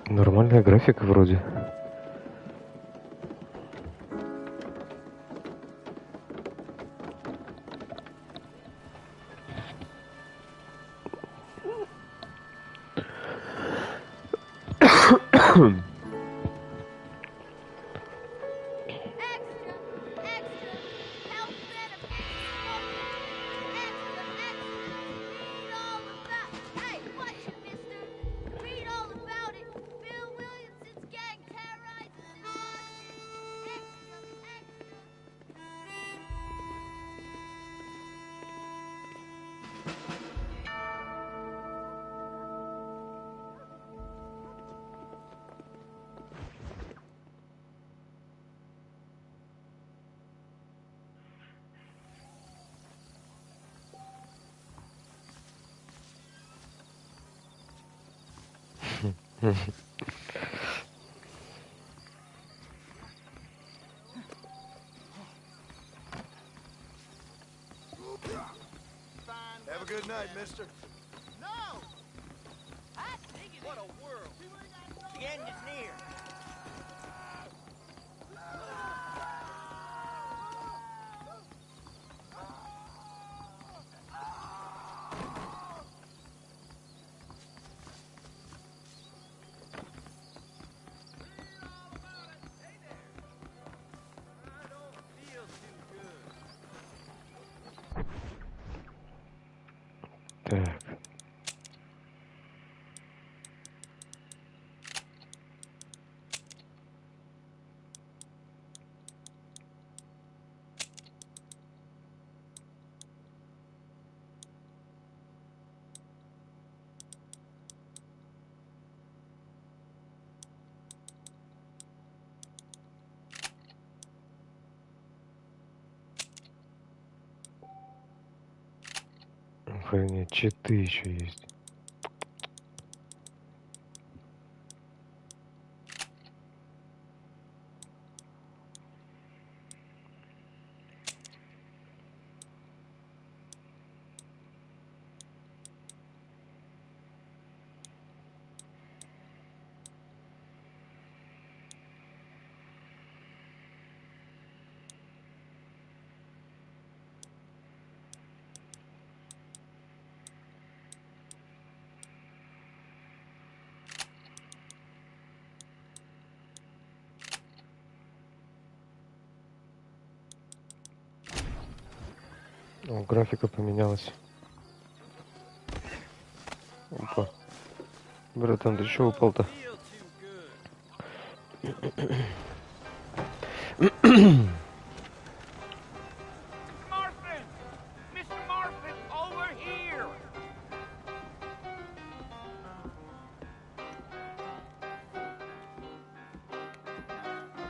Нормальная графика вроде. Have a good night, mister. No! I think it. What a world. The end is near. Так. Охренеть, читы еще есть. О, графика поменялась. Опа. Братан, ты чё упал-то?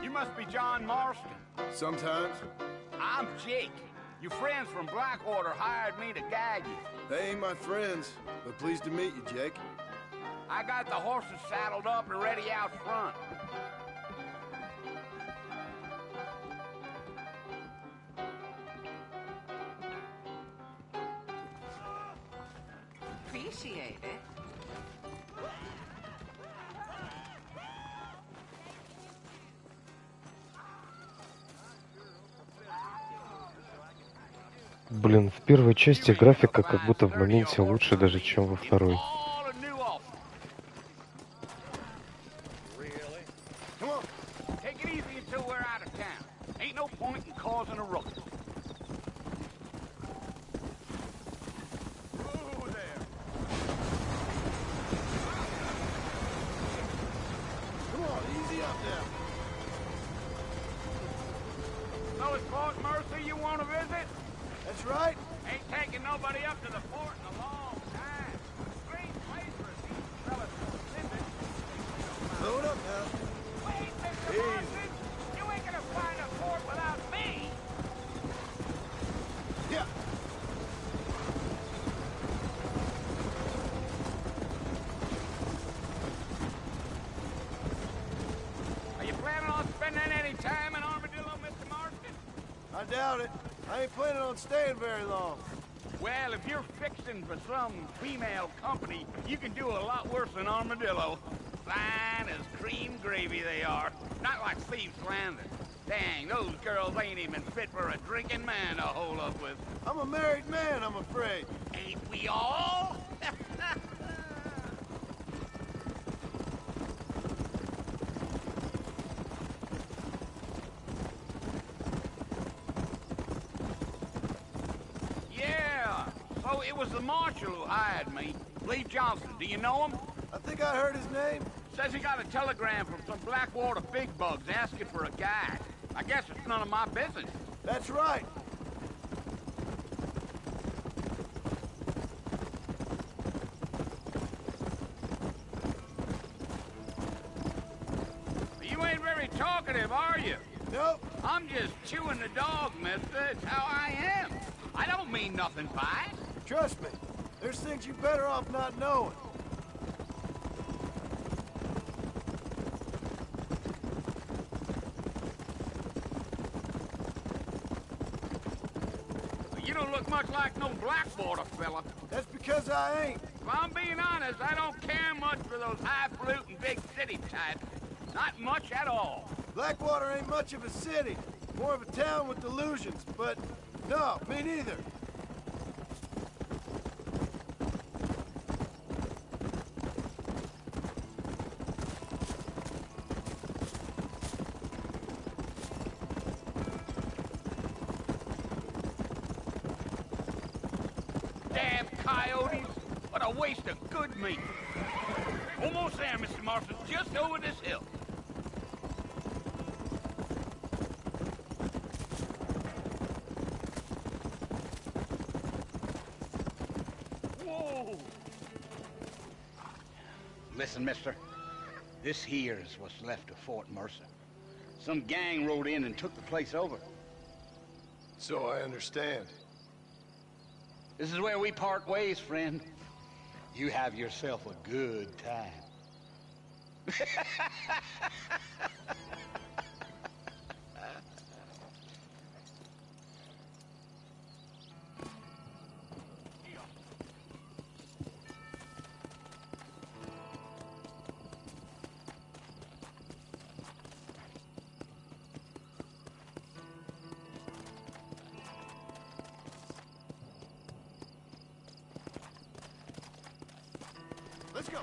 You must be John Marston. Sometimes. I'm Jake. Your friends from Blackwater hired me to guide you. They ain't my friends, but pleased to meet you, Jake. I got the horses saddled up and ready out front. Appreciate it. Блин, в первой части графика как будто в моменте лучше даже, чем во второй. That's right. Ain't taking nobody up to the fort in a long time. Strange place for a decent fella to visit. Load up now. Wait, Mr. Marston! You ain't gonna find a fort without me! Yeah. Are you planning on spending any time in Armadillo, Mr. Marston? I doubt it. I ain't planning on staying very long. Well, if you're fixing for some female company, you can do a lot worse than Armadillo. fine as cream gravy they are. Not like Thieves Landing. Dang, those girls ain't even fit for a drinking man to hole up with. I'm a married man, I'm afraid. Ain't we all? Yeah, so it was the marshal who hired me. Lee Johnson, do you know him? I think I heard his name. Says he got a telegram from some Blackwater big bugs asking for a guy. I guess it's none of my business. That's right. You ain't very talkative, are you? Nope. I'm just chewing the dog, mister. It's how I am. I don't mean nothing by it. Trust me. There's things you better off not knowing. You don't look much like no Blackwater fella. That's because I ain't. If I'm being honest, I don't care much for those highfalutin big city types. Not much at all. Blackwater ain't much of a city. More of a town with delusions, but no, me neither. Damn coyotes. What a waste of good meat. Almost there, Mr. Marshall. Just over this hill. Whoa! Listen, mister. This here is what's left of Fort Mercer. Some gang rode in and took the place over. So I understand. This is where we part ways, friend. You have yourself a good time. Let's go.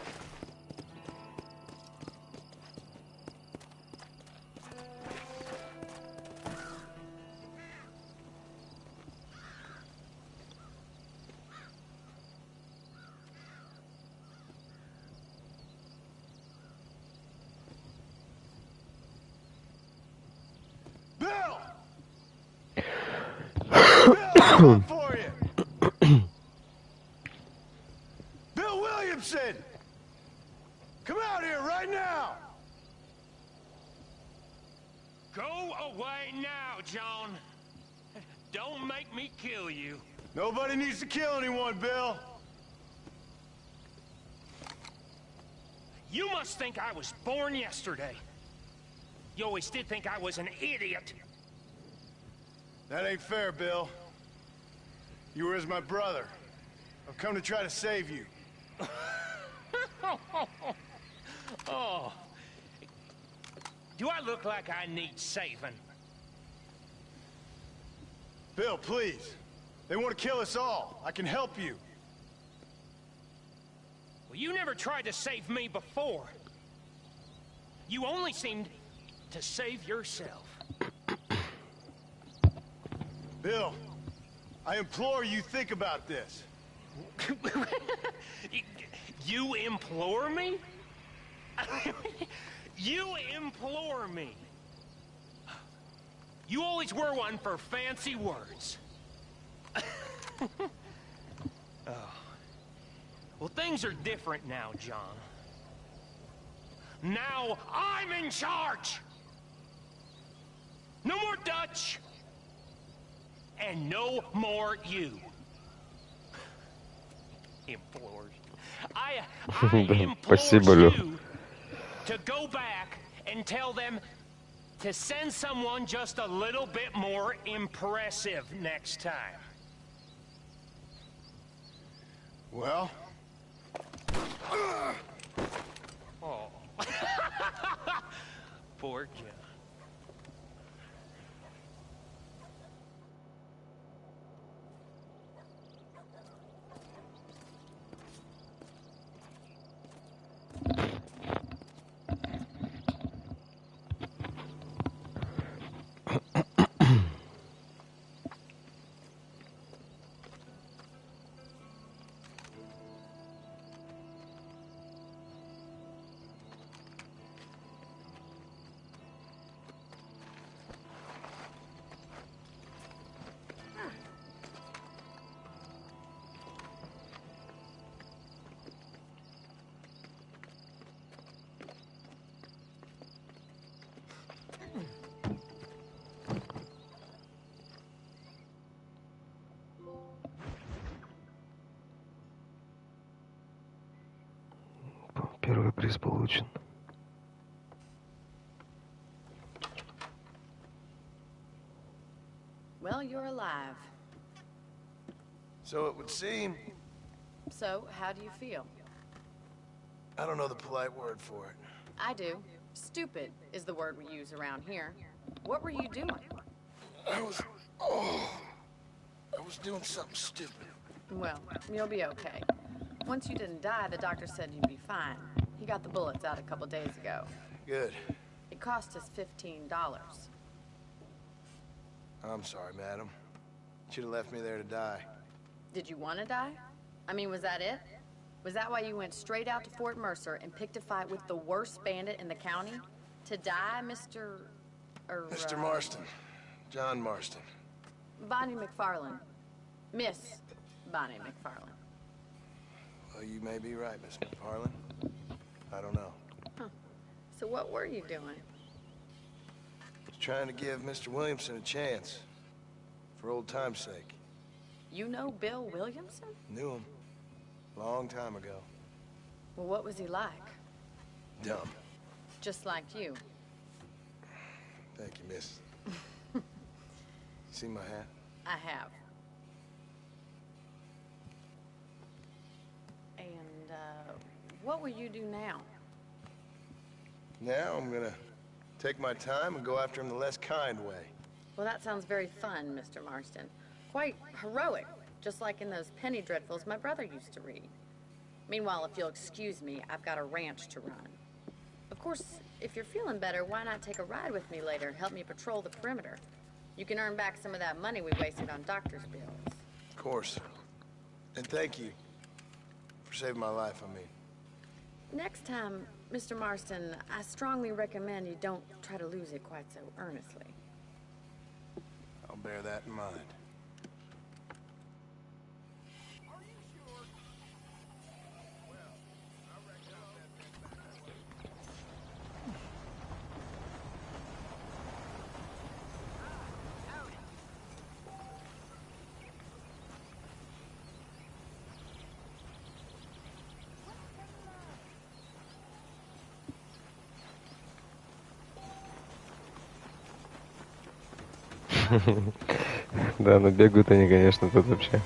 Bill! Bill, I'm for you. Bill Williamson! Come out here right now! Go away now, John. Don't make me kill you. Nobody needs to kill anyone, Bill. You must think I was born yesterday. You always did think I was an idiot. That ain't fair, Bill. You were as my brother. I've come to try to save you. Oh. Do I look like I need saving? Bill, please. They want to kill us all. I can help you. Well, you never tried to save me before. You only seemed to save yourself. Bill, I implore you think about this. You implore me? You implore me. You always were one for fancy words. Oh. Well, things are different now, John. Now I'm in charge! No more Dutch! And no more you. Implores. I implore Спасибо, Лё. you to go back and tell them to send someone just a little bit more impressive next time. Well? Oh. Первый приз получен. Well, you're alive. So it would seem. So, how do you feel? I don't know the polite word for it. I do. Stupid is the word we use around here. What were you doing? I was doing something stupid. Well, you'll be okay. Once you didn't die, the doctor said you'd be fine. He got the bullets out a couple days ago. Good. It cost us $15. I'm sorry, madam. You should have left me there to die. Did you want to die? I mean, was that it? Was that why you went straight out to Fort Mercer and picked a fight with the worst bandit in the county? To die, Mr. Mr. Marston. John Marston. Bonnie McFarlane. Miss Bonnie McFarlane. Well, you may be right, Miss McFarlane. I don't know. Huh. So what were you doing? Just trying to give Mr. Williamson a chance. For old time's sake. You know Bill Williamson? Knew him. Long time ago. Well, what was he like? Dumb. Just like you. Thank you, miss. See my hat? I have. And, what will you do now? Now I'm gonna take my time and go after him the less kind way. Well, that sounds very fun, Mr. Marston. Quite heroic, just like in those penny dreadfuls my brother used to read. Meanwhile, if you'll excuse me, I've got a ranch to run. Of course, if you're feeling better, why not take a ride with me later and help me patrol the perimeter? You can earn back some of that money we wasted on doctor's bills. Of course. And thank you for saving my life, I mean. Next time, Mr. Marston, I strongly recommend you don't try to lose it quite so earnestly. I'll bear that in mind. Да, но бегают они, конечно, тут вообще.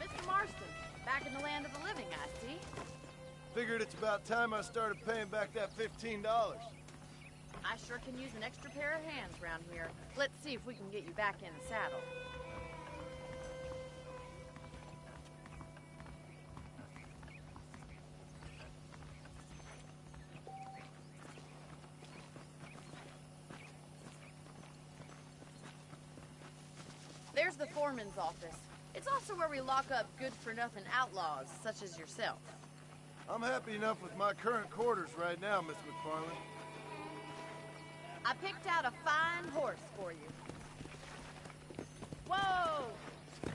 Mr. Marston, back in the land of the living, I see. Figured it's about time I started paying back that $15. I sure can use an extra pair of hands around here. Let's see if we can get you back in the saddle. There's the foreman's office. It's also where we lock up good-for-nothing outlaws, such as yourself. I'm happy enough with my current quarters right now, Miss McFarlane. I picked out a fine horse for you. Whoa!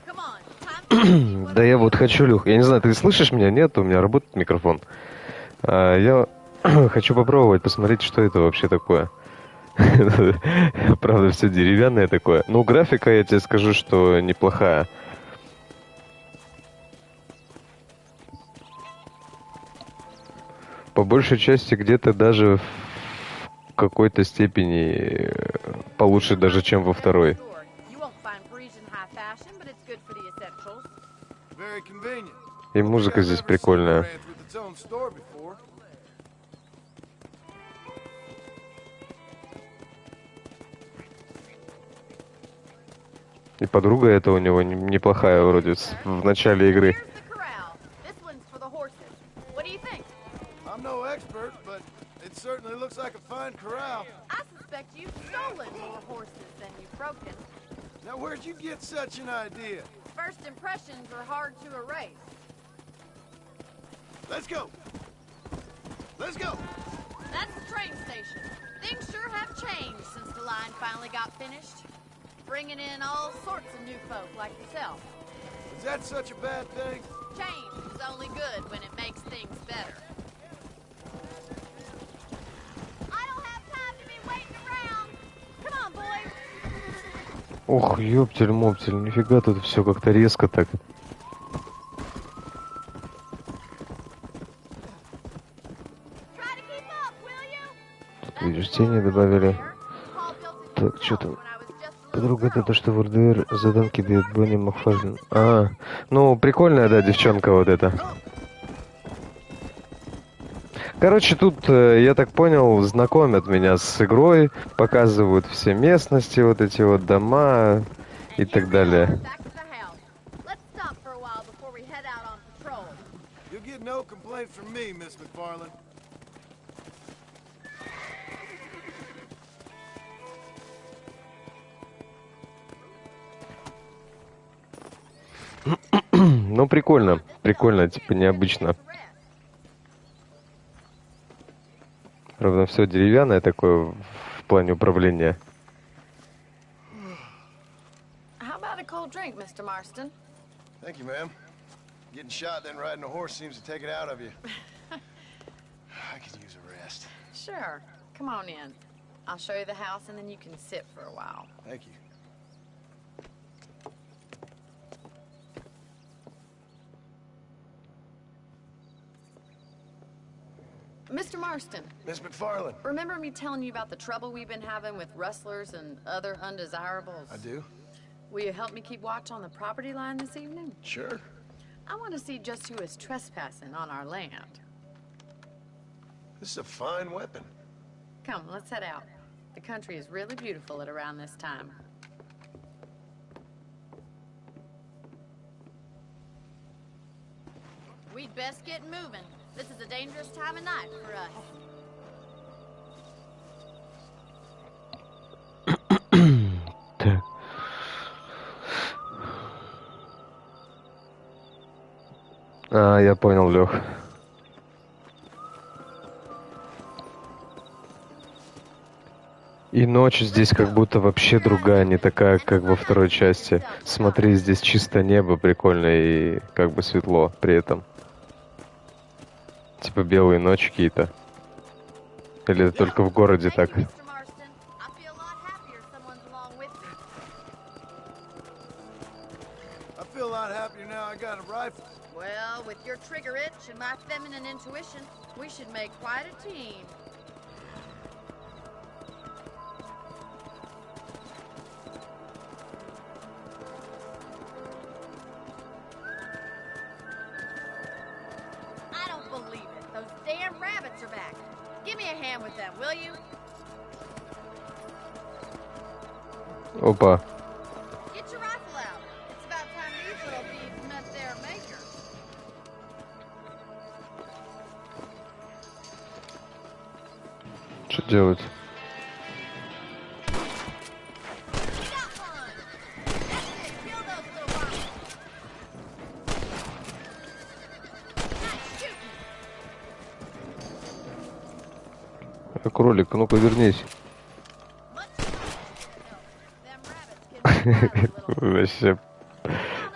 Come on, time. Да я вот хочу, Люх, я не знаю, ты слышишь меня? Нет, у меня работает микрофон. Я хочу попробовать, посмотреть, что это вообще такое. Правда, все деревянное такое. Ну, графика, я тебе скажу, что неплохая. По большей части где-то даже в какой-то степени получше даже, чем во второй. И музыка здесь прикольная. И подруга эта у него неплохая вроде в начале игры. Certainly looks like a fine corral. I suspect you've stolen more horses than you've broken. Now where'd you get such an idea? First impressions are hard to erase. Let's go. Let's go. That's the train station. Things sure have changed since the line finally got finished. Bringing in all sorts of new folk like yourself. Is that such a bad thing? Change is only good when it makes things better. I don't have time to be waiting around. Come on, boys. Ох, ёптель-моптель, нифига тут все как-то резко так. Try to keep up, will you? Тут, видишь, тени добавили. Так, что там? Подруга это то, что в РДР заданки дает Бонни Макфарлин. А, ну, прикольная, да, девчонка вот эта. Короче, тут, я так понял, знакомят меня с игрой, показывают все местности, вот эти вот дома и так далее. Back to the house. Let's stop for a while before we head out on patrol. You'll get no complaint from me, Miss McFarland. Ну, прикольно, прикольно, типа необычно. Правда, все деревянное такое в плане управления. How about a cold drink, Mr. Marston? Thank you, ma'am. Getting shot, then riding a horse seems to take it out of you. I could use a rest. Sure. Come on in. I'll show you the house and then you can sit for a while. Thank you. Mr. Marston, Miss McFarland. remember me telling you about the trouble we've been having with rustlers and other undesirables? I do? Will you help me keep watch on the property line this evening? Sure. I want to see just who is trespassing on our land. This is a fine weapon. Come, let's head out. The country is really beautiful at around this time. We'd best get moving. This is a dangerous time of night for us. Так. А, я понял, Лех. И ночь здесь как будто вообще другая, не такая, как во второй части. Смотри, здесь чисто небо прикольное и как бы светло при этом. Типа белые ночи какие-то. Или это только в городе так? Mr. Marston. I feel a lot happier someone's along with me. I feel a lot happier now I got a rifle. Well, with your trigger itch and my feminine intuition, we should make quite a team. I don't believe it. Those damn rabbits are back. Give me a hand with them, will you? Опа. Get your rifle out. It's about time these little thieves met their maker. Что делать? We got one. That's it. Kill those little worms. Nice shooting. Кролик, ну-ка вернись. Them rabbits can be wild, little. Вообще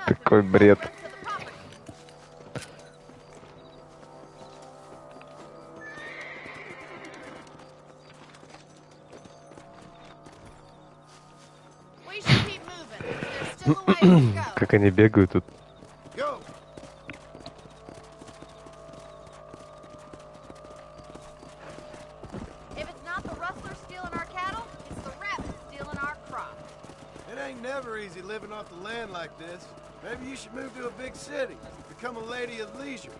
такой бред. We should keep moving. There's still a ways to go. Как они бегают тут. Go! If it's not the rustlers stealing our cattle, it's the rabbits stealing our crop. It ain't never easy living off the land like this. Maybe you should move to a big city. Become a lady of leisure.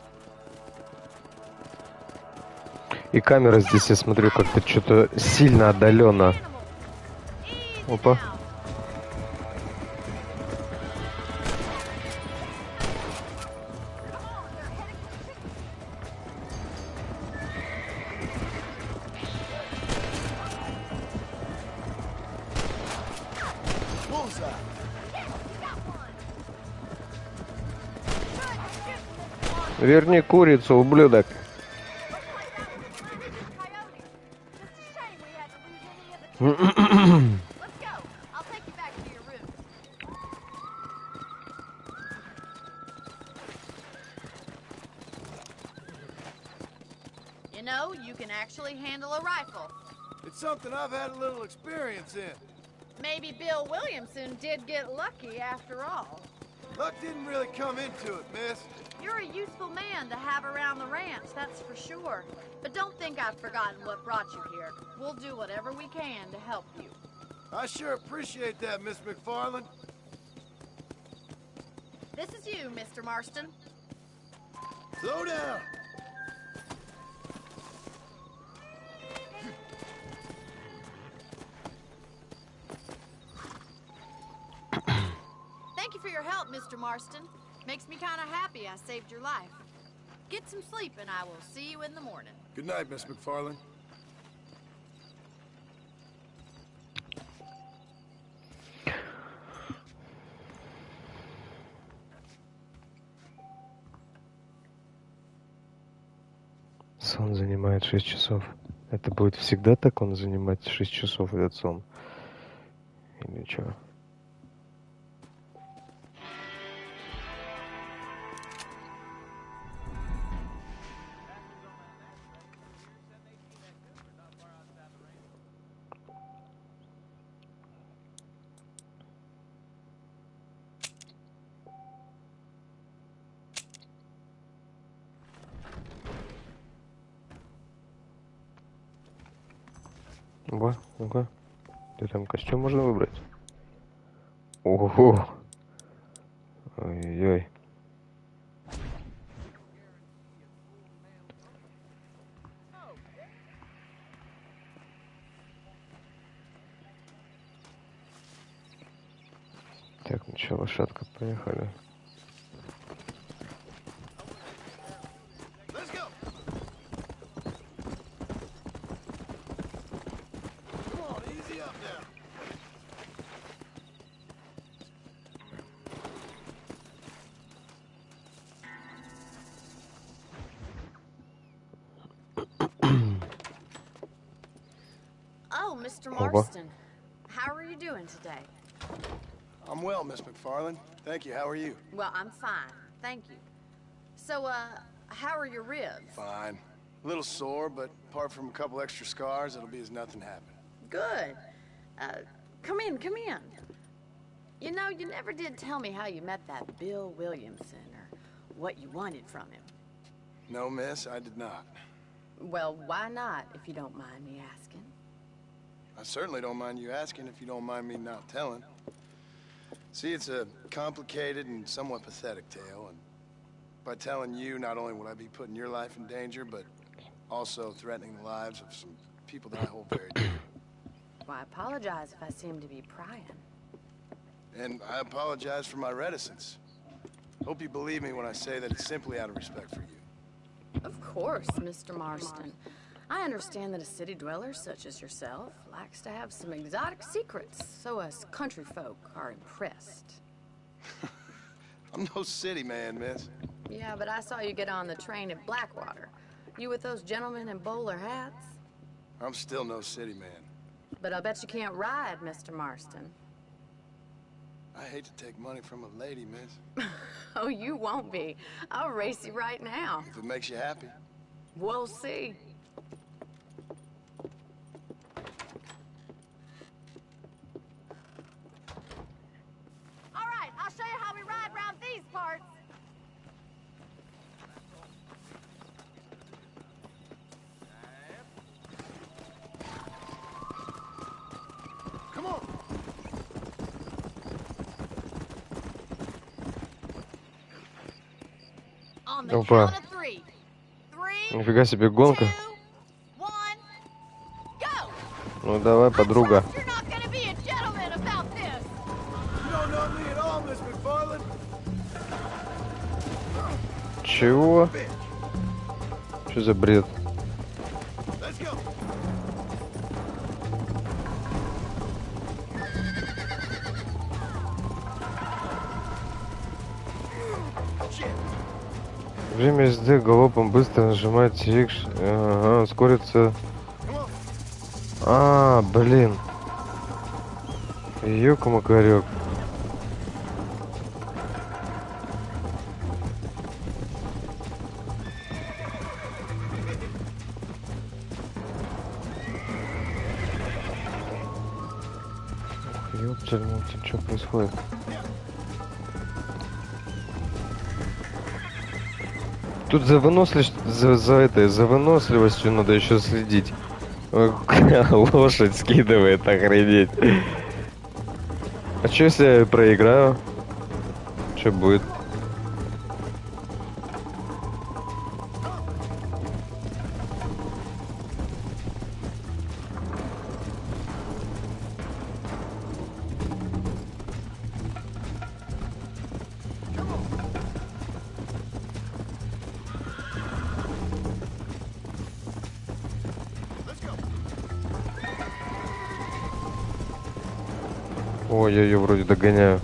И камера здесь, я смотрю, как-то что-то сильно отдаленно. Easy Опа. now. Bullseye! Верни курицу, ублюдок. Let's go. I'll take you back to your room. know, you can actually handle a rifle. It's something I've had a little experience in. Maybe Bill Williamson did get lucky after all. Luck didn't really come into it, miss. You're a useful man to have around the ranch, that's for sure. But don't think I've forgotten what brought you here. We'll do whatever we can to help you. I sure appreciate that, Miss McFarland. This is you, Mr. Marston. Slow down. Thank you for your help, Mr. Marston. Makes me kind of happy I saved your life. Get some sleep and I will see you in the morning. Good night, Miss McFarland. Сон занимает 6 часов. Это будет всегда так он занимать 6 часов, этот сон? Или что? Во, ну-ка. Ты там костюм можно выбрать? Ого! Ой-ой-ой. Так, ну что, лошадка, поехали. Let's go. Come on, easy up now. Oh, Mr. Ого. Marston. How are you doing today? I'm well, Miss McFarland. Thank you. How are you? Well, I'm fine. Thank you. So, how are your ribs? Fine. A little sore, but apart from a couple extra scars, it'll be as nothing happened. Good. Come in, come in. You know, you never did tell me how you met that Bill Williamson or what you wanted from him. No, miss, I did not. Well, why not, if you don't mind me asking? I certainly don't mind you asking if you don't mind me not telling. See, it's a complicated and somewhat pathetic tale, and by telling you, not only would I be putting your life in danger, but also threatening the lives of some people that I hold very dear. Well, I apologize if I seem to be prying. And I apologize for my reticence. Hope you believe me when I say that it's simply out of respect for you. Of course, Mr. Marston. I understand that a city dweller such as yourself likes to have some exotic secrets, so us country folk are impressed. I'm no city man, miss. Yeah, but I saw you get on the train at Blackwater. You with those gentlemen in bowler hats? I'm still no city man. But I bet you can't ride, Mr. Marston. I hate to take money from a lady, miss. Oh, you won't be. I'll race you right now. If it makes you happy. We'll see. All right, I'll show you how we ride around these parts. Come on. On the Опа. count of three. Three, Нифига себе гонка. 2, 1, go! Ну давай, подруга. You're not gonna be a gentleman about this. You don't know me at all, Miss McFarland. Чего? Что за бред? Let's go. Время езды галопом быстро нажимать X. Ага, ускориться. А, блин. Ёк-макарёк. Ёптель, что происходит? Тут за выносливостью надо еще следить. Лошадь скидывает, охренеть. А что если я проиграю? Что будет? Ой, я ее вроде догоняю.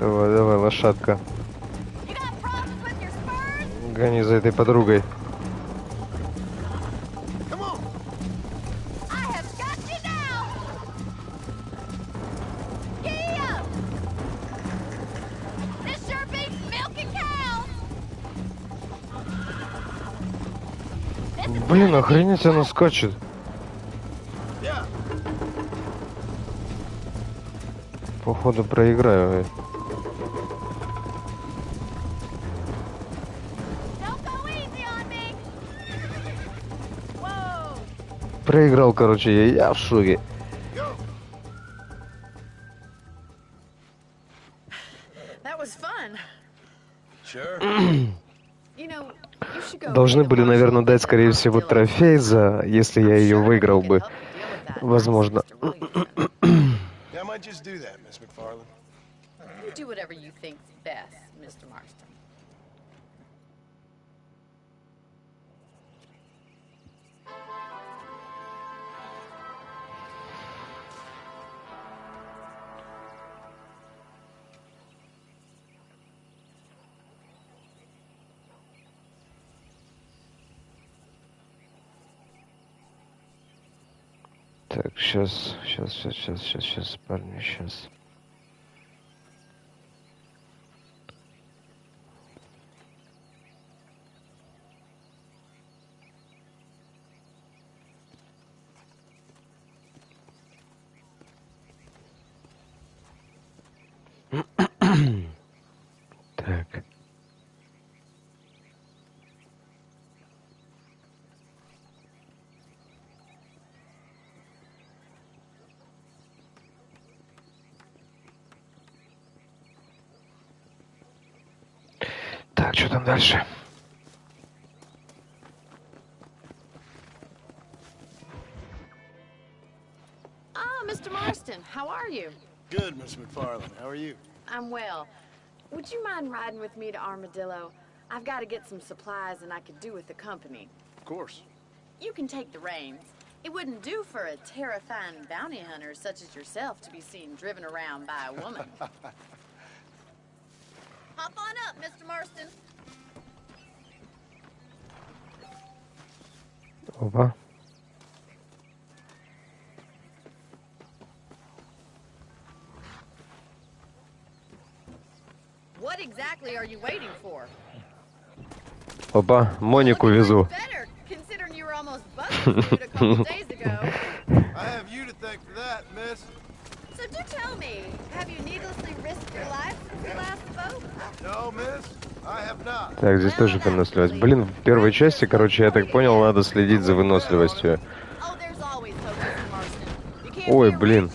Давай, давай, лошадка. Гони за этой подругой. Блин, охренеть, она скачет. Походу проиграю. Проиграл, короче, я в шоке. Должны были, наверное, дать, скорее всего, трофей за, если я ее выиграл бы. Возможно. Так, сейчас, парни, сейчас. Так. Так, что там дальше? Mr. Marston, how are you? Good, Miss McFarland. How are you? I'm well. Would you mind riding with me to Armadillo? I've got to get some supplies and I could do with the company. Of course. You can take the reins. It wouldn't do for a terrifying bounty hunter such as yourself to be seen driven around by a woman. Hop on up, Mr. Marston. Опа. What exactly are you waiting for? Опа, Монику везу. Better, considering you were almost busted a couple days ago. I have you to thank for that, miss. So do tell me, have you needlessly risked your life since you last spoke? No, miss, I have not. Так, здесь тоже выносливость. Блин, в первой части, короче, я так понял, надо следить за выносливостью. Ой, блин.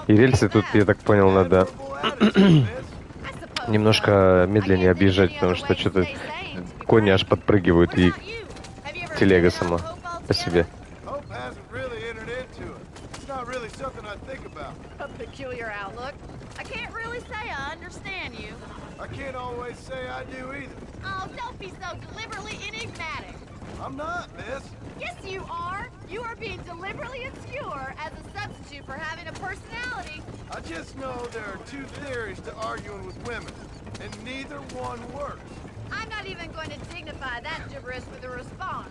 И рельсы тут, я так понял, надо немножко медленнее объезжать, потому что что-то кони аж подпрыгивают, и телега сама по себе. It's not really something I think about. A peculiar outlook. I can't really say I understand you. I can't always say I do either. Oh, don't be so deliberately enigmatic. I'm not, miss. Yes, you are. You are being deliberately obscure as a substitute for having a personality. I just know there are two theories to arguing with women, and neither one works. I'm not even going to dignify that gibberish with a response.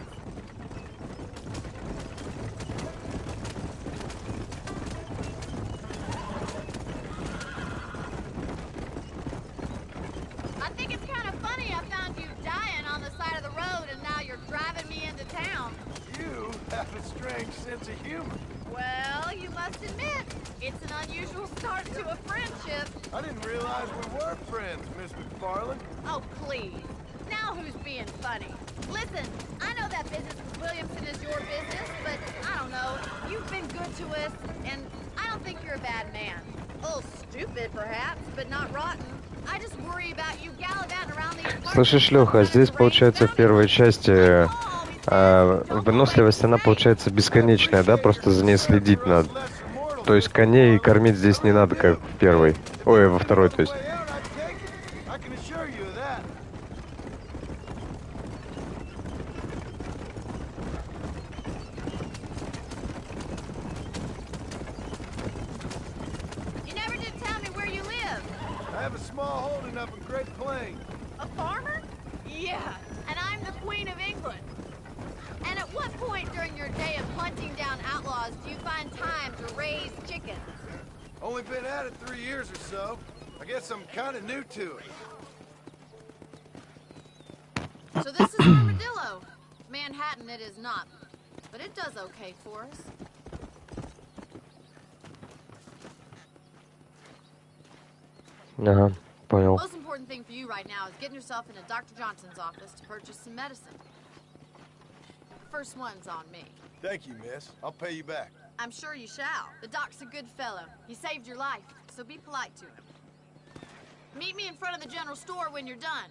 I think it's kind of funny I found you dying on the side of the road and now you're driving me into town. You have a strange sense of humor. Well, you must admit, it's an unusual start to a friendship. I didn't realize we were friends, Miss McFarland. Oh, please. Now who's being funny? Listen, I know that business with Williamson is your business, but I don't know. You've been good to us, and I don't think you're a bad man. A little stupid, perhaps, but not rotten. I just worry about you gallivanting around these parts. Слышишь, Леха, здесь получается в первой части выносливость, она получается бесконечная, да? Просто за ней следить надо. То есть коней кормить здесь не надо, как в первой. Ой, во второй, то есть. A farmer? Yeah, and I'm the Queen of England. And at what point during your day of hunting down outlaws do you find time to raise chickens? Only been at it 3 years or so. I guess I'm kind of new to it. So this is Armadillo. Manhattan it is not, but it does okay for us. Ага, понял. Most important thing for you right now is getting yourself into Dr. Johnson's office to purchase some medicine. First one's on me. Thank you, miss. I'll pay you back. I'm sure you shall. The doc's a good fellow. He saved your life, so be polite to him. Meet me in front of the general store when you're done.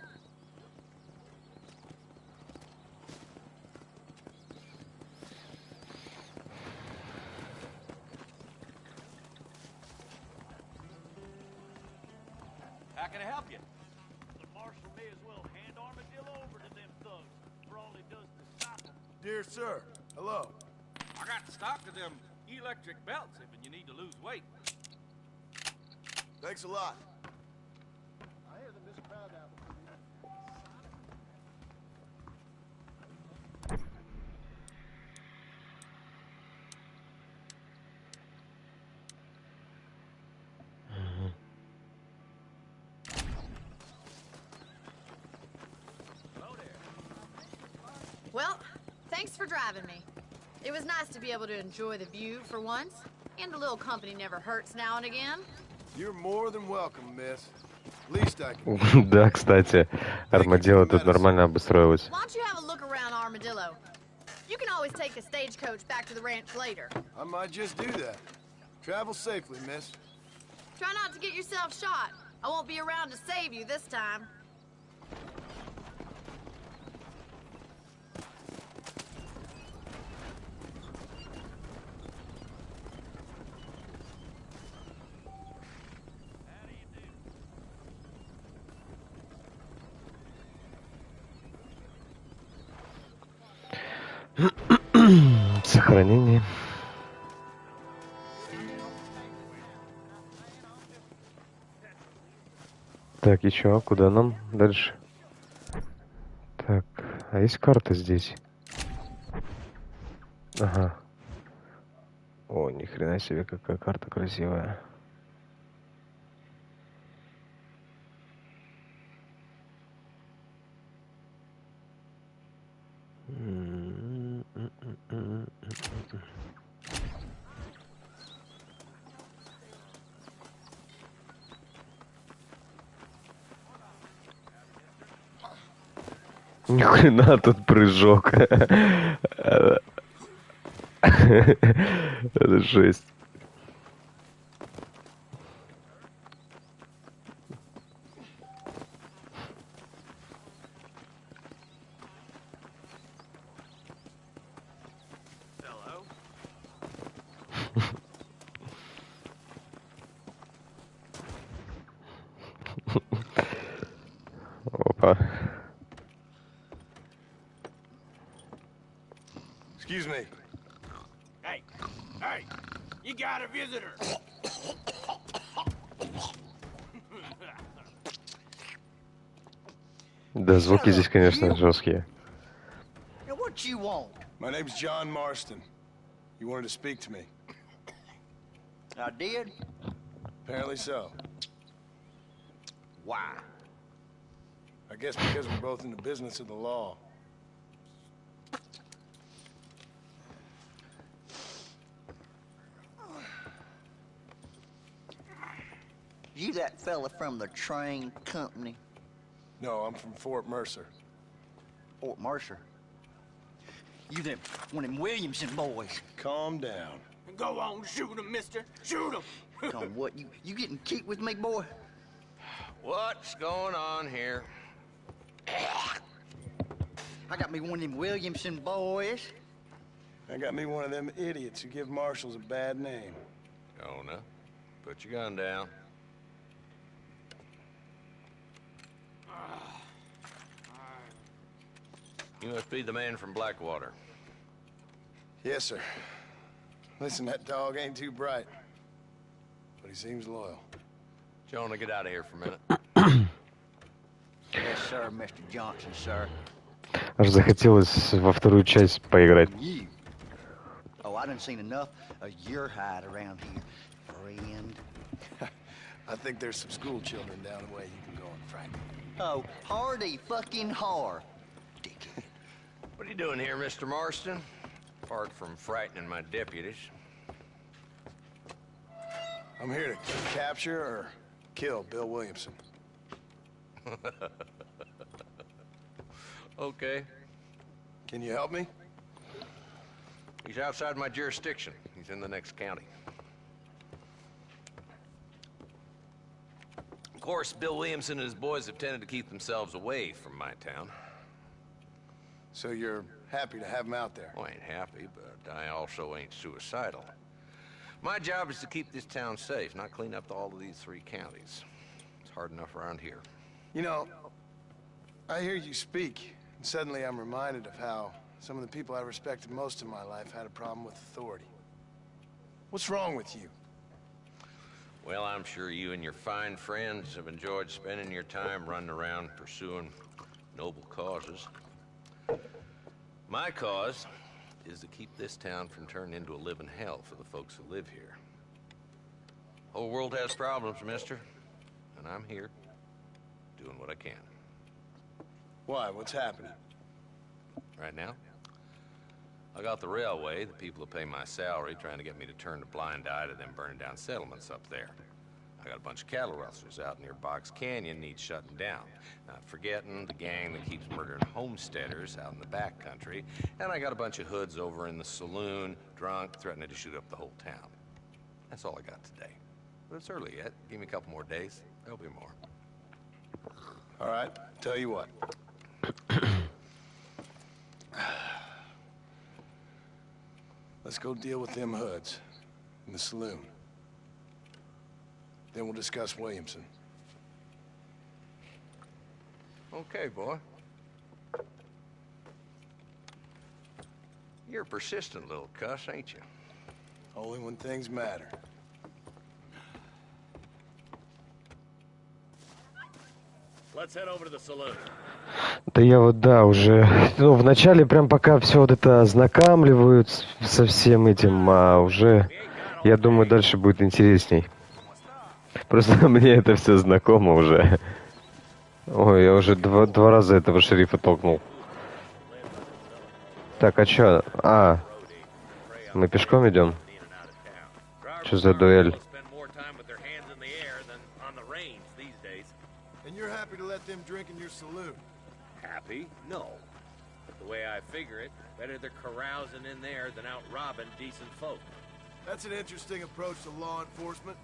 How can I help you? The marshal may as well hand Armadillo over to them thugs for all he does to stop them. Dear sir, hello. I got stock of them electric belts if you need to lose weight. Thanks a lot. Well, thanks for driving me. It was nice to be able to enjoy the view for once, and a little company never hurts now and again. You're more than welcome, miss. Least I can. Да, кстати, Армадило тут нормально обустроилась. Why don't you have a look around Armadillo? You can always take a stagecoach back to the ranch later. I might just do that. Travel safely, miss. Try not to get yourself shot. I won't be around to save you this time. Сохранение. Так, еще куда нам дальше? Так, а есть карта здесь? Ага. О, ни хрена себе, какая карта красивая. Ни хрена тут прыжок. Это жесть. Excuse me. Hey, hey, you got a visitor. Да, звуки здесь, конечно, жесткие. Now, what you want? My name's John Marston. You wanted to speak to me. I did? Apparently so. Why? I guess because we're both in the business of the law. You that fella from the train company? No, I'm from Fort Mercer. Fort Mercer? You them one of them Williamson boys? Calm down. Go on, shoot him, mister. Shoot him. On what? You getting cute with me, boy? What's going on here? I got me one of them Williamson boys. I got me one of them idiots who give marshals a bad name. Jonah, put your gun down. You must be the man from Blackwater. Yes, sir. Listen, that dog ain't too bright, but he seems loyal. Jonah, get out of here for a minute. Yes, sir, Mr. Johnson, sir. Аж захотелось во вторую часть поиграть. You. Oh, I done seen enough of your hide around here, friend. I think there's some school children down the way you can go and Frank. Oh, hardy fucking har. Dickhead. What are you doing here, Mr. Marston? Apart from frightening my deputies. I'm here to capture or kill Bill Williamson. Okay. Can you help me? He's outside my jurisdiction. He's in the next county. Of course, Bill Williamson and his boys have tended to keep themselves away from my town. So you're happy to have him out there? Well, I ain't happy, but I also ain't suicidal. My job is to keep this town safe, not clean up all of these 3 counties. It's hard enough around here. You know, I hear you speak, and suddenly I'm reminded of how some of the people I respected most in my life had a problem with authority. What's wrong with you? Well, I'm sure you and your fine friends have enjoyed spending your time running around pursuing noble causes. My cause is to keep this town from turning into a living hell for the folks who live here. Whole world has problems, mister, and I'm here doing what I can. Why? What's happening? Right now, I got the railway, the people who pay my salary, trying to get me to turn a blind eye to them burning down settlements up there. I got a bunch of cattle rustlers out near Box Canyon needs shutting down. Not forgetting the gang that keeps murdering homesteaders out in the back country. And I got a bunch of hoods over in the saloon, drunk, threatening to shoot up the whole town. That's all I got today. But it's early yet. Give me a couple more days. There'll be more. All right, tell you what. Let's go deal with them hoods in the saloon. Then we'll discuss Williamson. Okay, boy. You're a persistent little cuss, ain't you? Only when things matter. Let's head over to the saloon. Да я вот, да, уже, ну, вначале прям пока все вот это ознакомливают со всем этим, а уже, я думаю, дальше будет интересней. Просто мне это все знакомо уже. Ой, я уже два раза этого шерифа толкнул. Так, а чё? А, мы пешком идем? Что за дуэль? And you're happy to let them drink in your saloon? Happy? No. But the way I figure it, better they're carousing in there than out robbing decent folk. That's an interesting approach to law enforcement.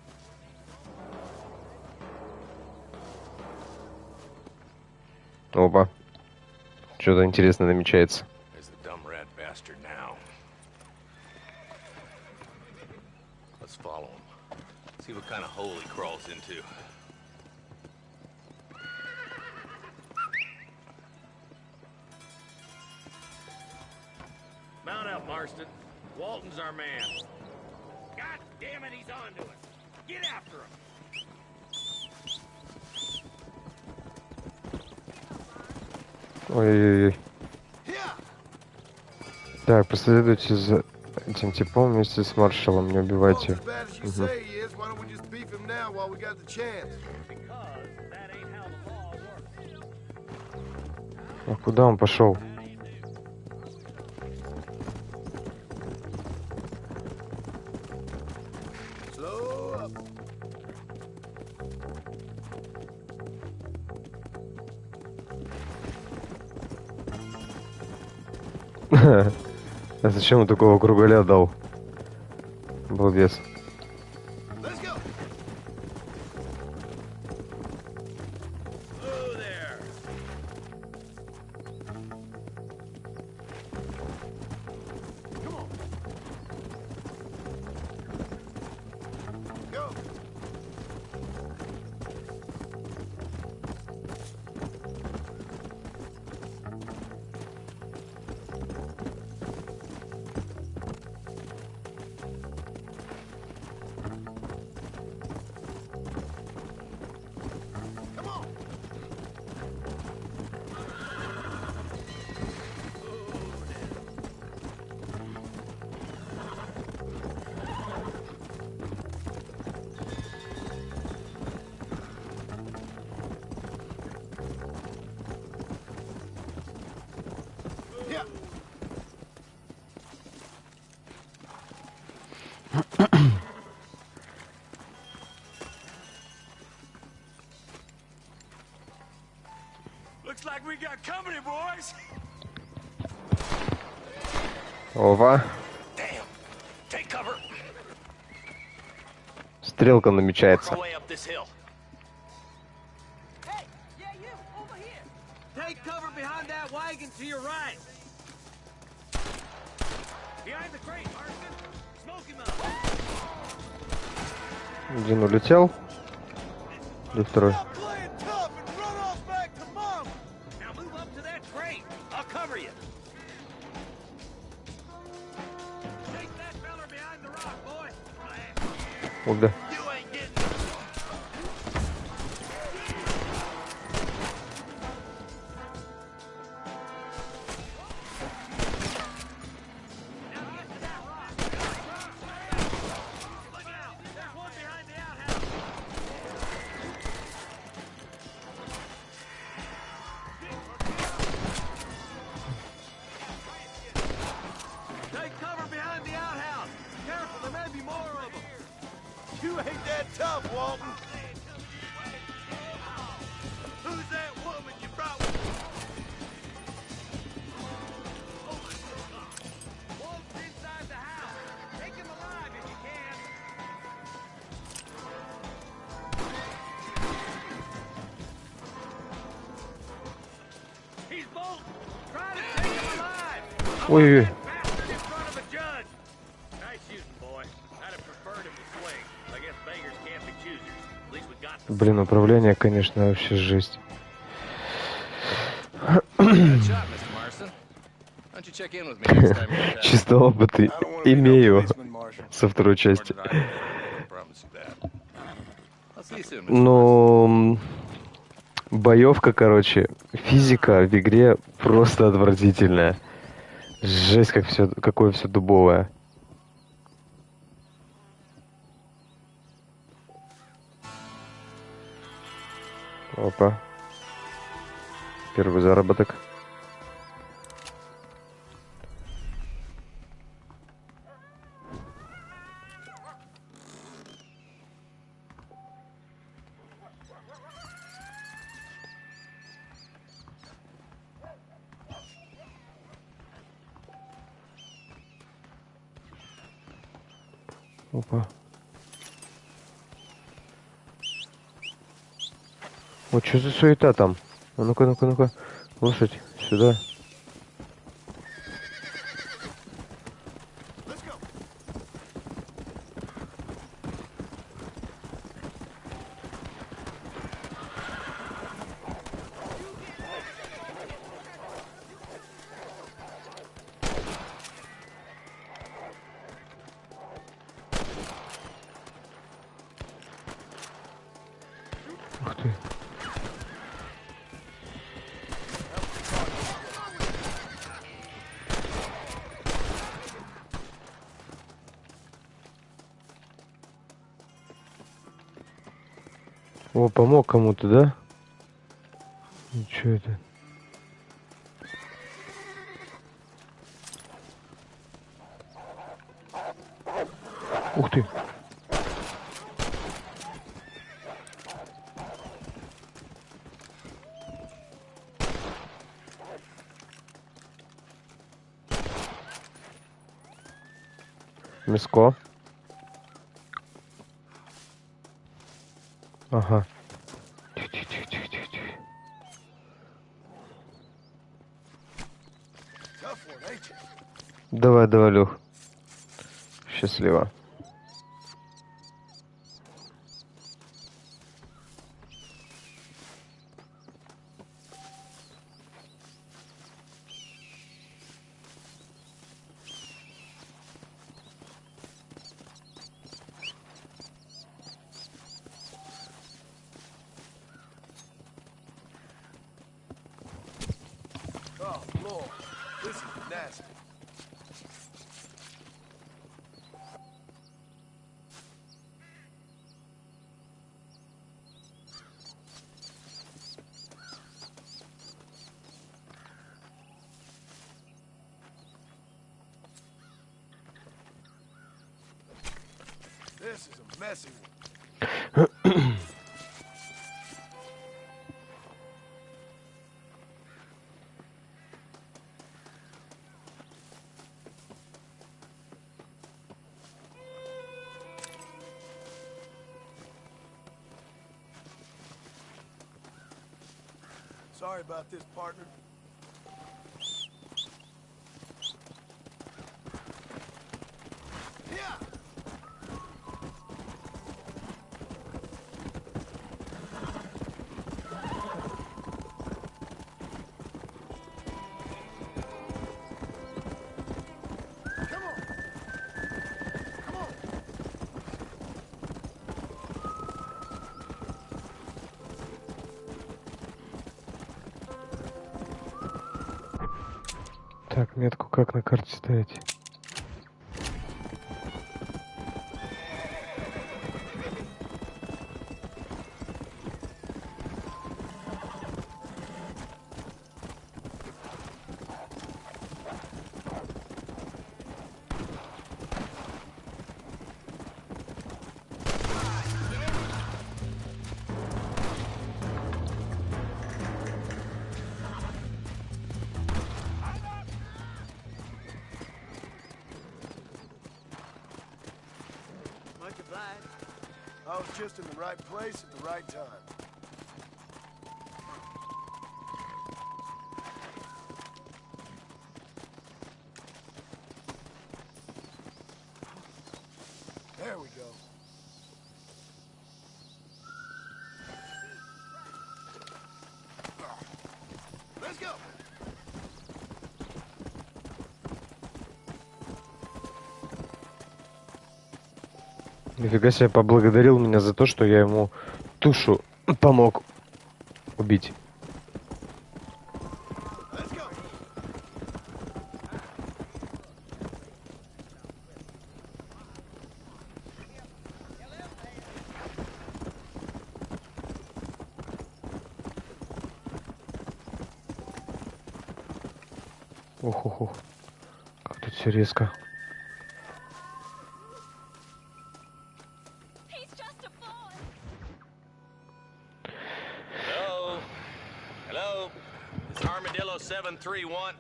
Опа. Что-то интересное намечается. There's the dumb rat bastard now. Let's follow him. See what kind of hole he crawls into. Mount out, Marston. Marston. Walton's our man. God damn it, he's onto us. Get after him. Ой-ой-ой. Так, последуйте за этим типом вместе с маршалом, не убивайте. Угу. А куда он пошел? А зачем он такого кругаля дал? Балбес. Looks like we got company, boys. Ова. Damn. Take cover. Стрелка намечается. Way up this hill. Hey, yeah, you, over here. Take cover behind that wagon to your right. Behind the crate, Marston. Smoke him out. Один улетел. И второй. Куда? You ain't that tough, Walton. Who's that woman you brought with you? Walton's inside the house. Take him alive if you can. He's Bolton. Try to take him alive. Ой-ой-ой. Bastard in front of a judge. Nice shooting, boy. I'd have preferred him to swing. I guess beggars can't be choosers. At least we got the Блин, управление, конечно, вообще жесть. Чисто опыт имею со второй части. Ну, боевка, короче, физика в игре просто отвратительная. Жесть, как все, какое все дубовое. Опа. Первый заработок. Опа. Вот что за суета там? А ну-ка, ну-ка, ну-ка. Лошадь, сюда. О, помог кому-то, да? Ничего это. Ух ты. Миско. Ага. Тихо. Давай, Лех. Счастливо. Oh, Lord. This is nasty. This is a messy one. Sorry about this, partner. Yeah. Come on. Come on. Так, метку как на карте ставить? Much obliged. I was just in the right place at the right time. There we go. Let's go. Нифига себе, поблагодарил меня за то, что я ему тушу помог убить. Let's go. Ух. Как тут все резко. Hello? Is Armadillo 731?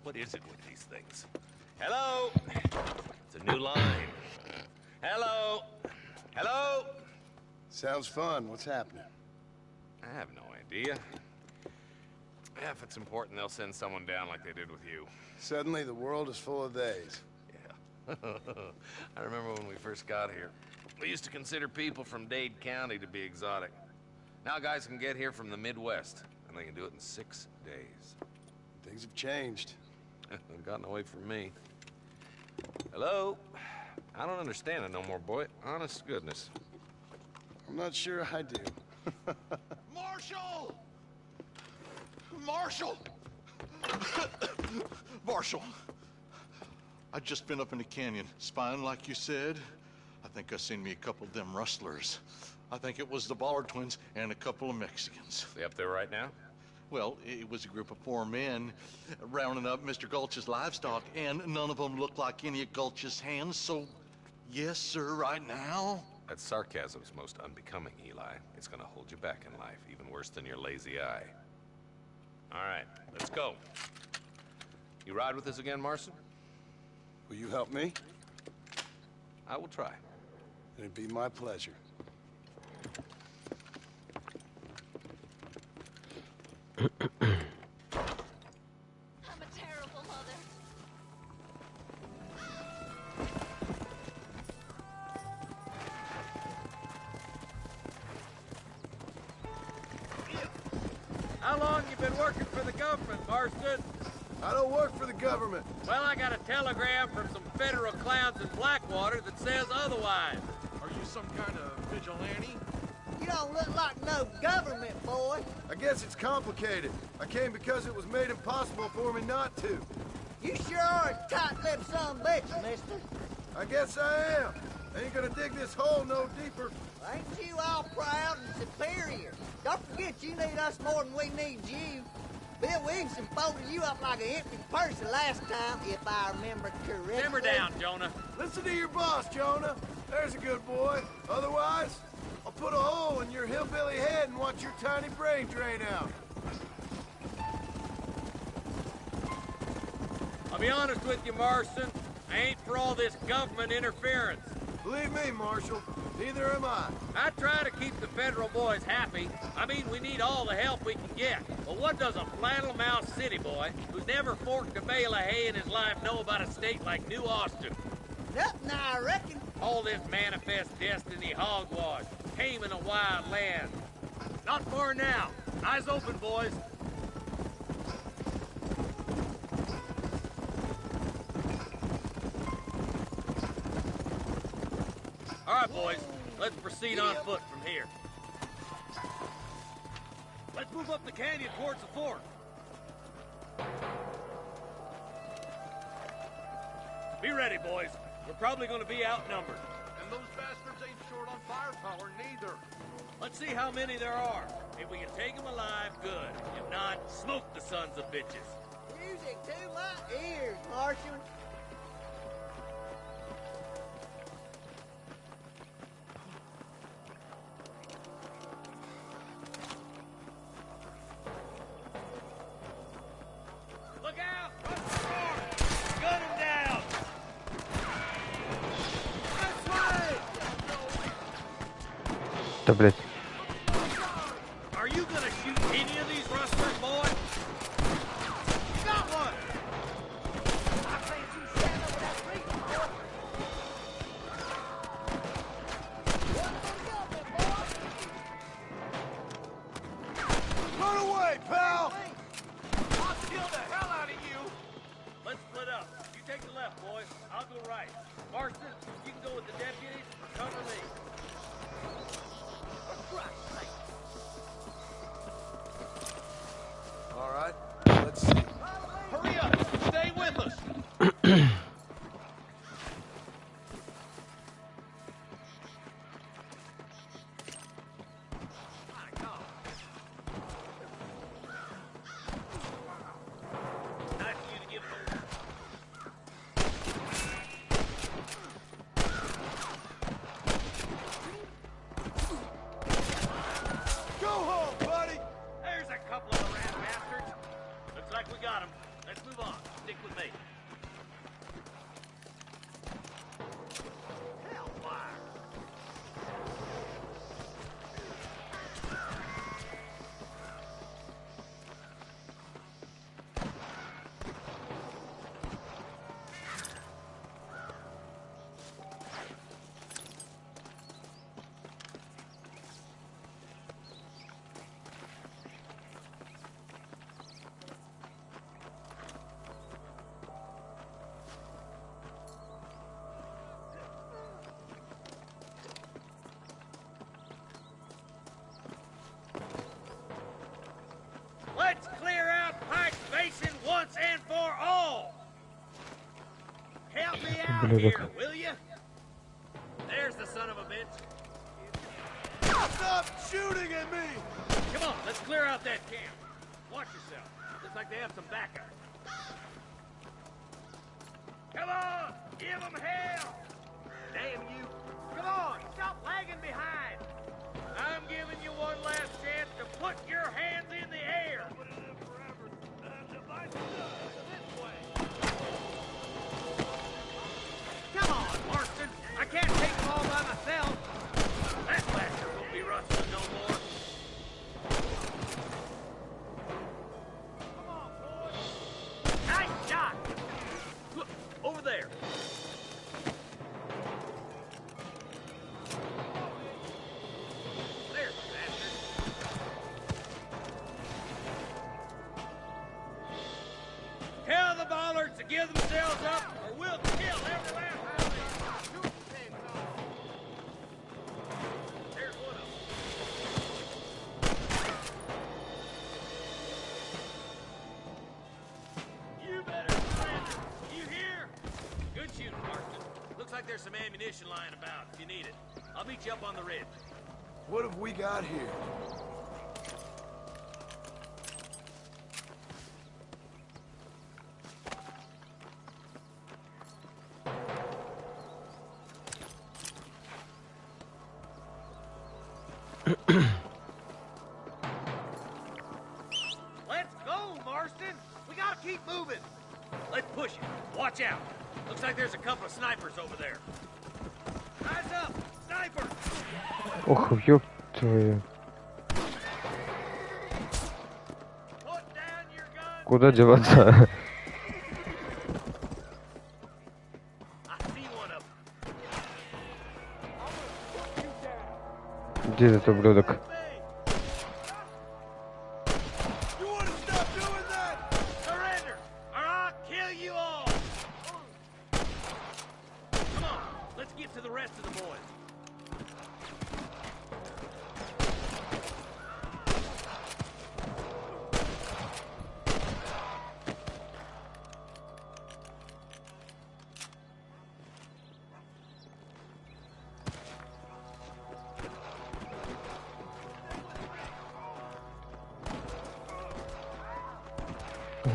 What is it with these things? Hello? It's a new line. Hello? Hello? Sounds fun. What's happening? I have no idea. If it's important, they'll send someone down like they did with you. Suddenly, the world is full of theys. Yeah. I remember when we first got here. We used to consider people from Dade County to be exotic. Now guys can get here from the Midwest, and they can do it in 6 days. Things have changed. They've gotten away from me. Hello? I don't understand it no more, boy. Honest to goodness. I'm not sure I do. Marshall! Marshall! Marshall! I just been up in the canyon, spying like you said. I think I seen me a couple of them rustlers. I think it was the Ballard twins and a couple of Mexicans. They up there right now? Well, it was a group of 4 men rounding up Mr. Gulch's livestock, and none of them looked like any of Gulch's hands, so yes, sir, right now. That sarcasm's most unbecoming, Eli. It's gonna hold you back in life, even worse than your lazy eye. All right, let's go. You ride with us again, Marston? Will you help me? I will try. It'd be my pleasure. I'm a terrible mother. How long you been working for the government, Marston? I don't work for the government. Well, I got a telegram from some federal clowns in Blackwater that says otherwise. Are you some kind of vigilante? You don't look like no government boy. I guess it's complicated. I came because it was made impossible for me not to. You sure are a tight-lipped son of a bitch, mister. I guess I am. I ain't gonna dig this hole no deeper. Ain't you all proud and superior? Don't forget you need us more than we need you. Bill Williamson folded you up like an empty purse the last time, if I remember correctly. Simmer down, Jonah. Listen to your boss, Jonah. There's a good boy. Otherwise, I'll put a hole in your hillbilly head and watch your tiny brain drain out. I'll be honest with you, Marston. I ain't for all this government interference. Believe me, Marshal, neither am I. I try to keep the federal boys happy. I mean, we need all the help we can get. But what does a flannel-mouthed city boy who's never forked a bale of hay in his life know about a state like New Austin? Nothing, I reckon. All this manifest destiny hogwash, taming a wild land. Not far now. Eyes open, boys. All right, boys. Let's proceed on foot from here. Let's move up the canyon towards the fort. Be ready, boys. We're probably going to be outnumbered. And those bastards ain't short on firepower, neither. Let's see how many there are. If we can take them alive, good. If not, smoke the sons of bitches. Music to my ears, Marshal. Look out! Run for fort! Gun them down! This way! Да, блядь. Are you gonna shoot any of these rustlers, boy? Got one! I think you stand over that tree, boy. One for the government, boy. Run away, pal! I'll kill the hell out of you! Let's split up. You take the left, boys. I'll go right. Marston, you can go with the deputies or cover me. All right, let's see. Hurry up! Stay with us! Nice of you to give them. Go home, buddy! There's a couple of the rat bastards. Looks like we got them. Let's move on. Stick with me. Hellfire! Let's clear out Pike's Basin once and for all! Help me out Блядок. here, will you? There's the son of a bitch. stop shooting at me! Come on, let's clear out that camp. Watch yourself. Looks like they have some backup. Come on! Give them hell! Damn you! Come on! Stop lagging behind! I'm giving you one last chance to put your hands in the air! Come on, Marston! I can't take them all by myself! That bastard won't be rustling no more! Come on, boys! Nice shot! Look, over there! There's the bastard! Tell the bollards to give themselves up, or we'll kill every last one of them. There's one of them. You better surrender. You hear? Good shooting, Marston. Looks like there's some ammunition lying about if you need it. I'll meet you up on the ridge. What have we got here? Let's go, Marston. We gotta keep moving. Let's push it. Watch out. Looks like there's a couple of snipers over there. Eyes up, sniper. Ох, ёб твою. Put down your gun. Куда деваться? I see one of them. Где этот ублюдок? You wanna stop doing that? Surrender, or I'll kill you all. Come on, let's get to the rest of the boys.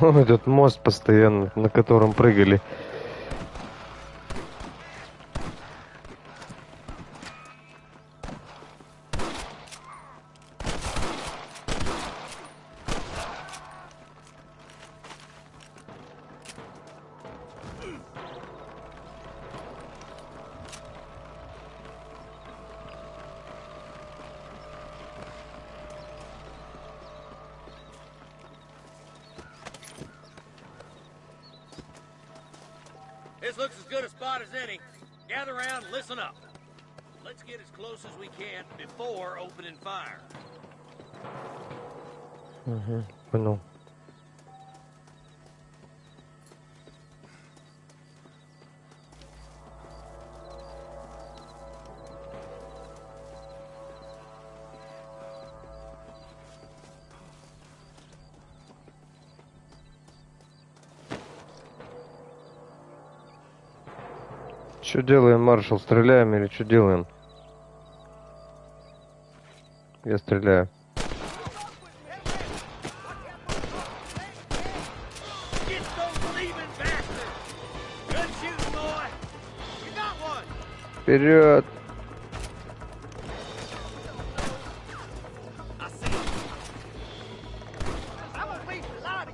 О, этот мост постоянно, на котором прыгали. This looks as good a spot as any. Gather around and listen up. Let's get as close as we can before opening fire. Угу, понял. Что делаем, маршал? Стреляем или что делаем? Я стреляю. Get those leaving bastards! Good shooting, boy! You got one! Вперед! I see him. I'm gonna be delighted.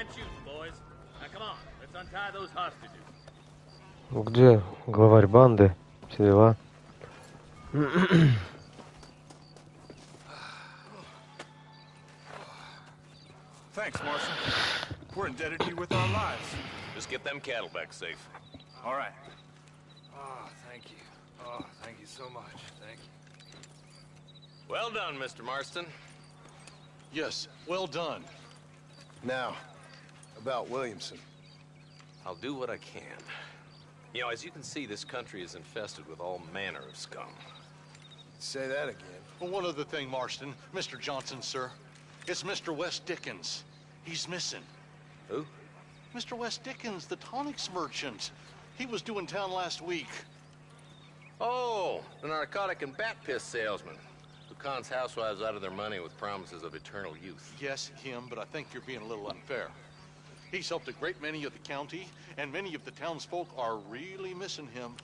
time shooting, boys. Now come on, let's untie those hostages. Где главарь банды? Все дела. Thanks, Marshal. We're indebted to you with our lives. Just get them cattle back safe. All right. Oh, thank you. Oh, thank you so much. Thank you. Well done, Mr. Marston. Yes, well done. Now, about Williamson. I'll do what I can. You know, as you can see, this country is infested with all manner of scum. Say that again. Well, one other thing, Marston. Mr. Johnson, sir. It's Mr. Wes Dickens. He's missing. Who? Mr. Wes Dickens, the tonics merchant. He was due in town last week. Oh, the narcotic and bat piss salesman who cons housewives out of their money with promises of eternal youth. Yes, him, but I think you're being a little unfair. He's helped a great many of the county, and many of the townsfolk are really missing him.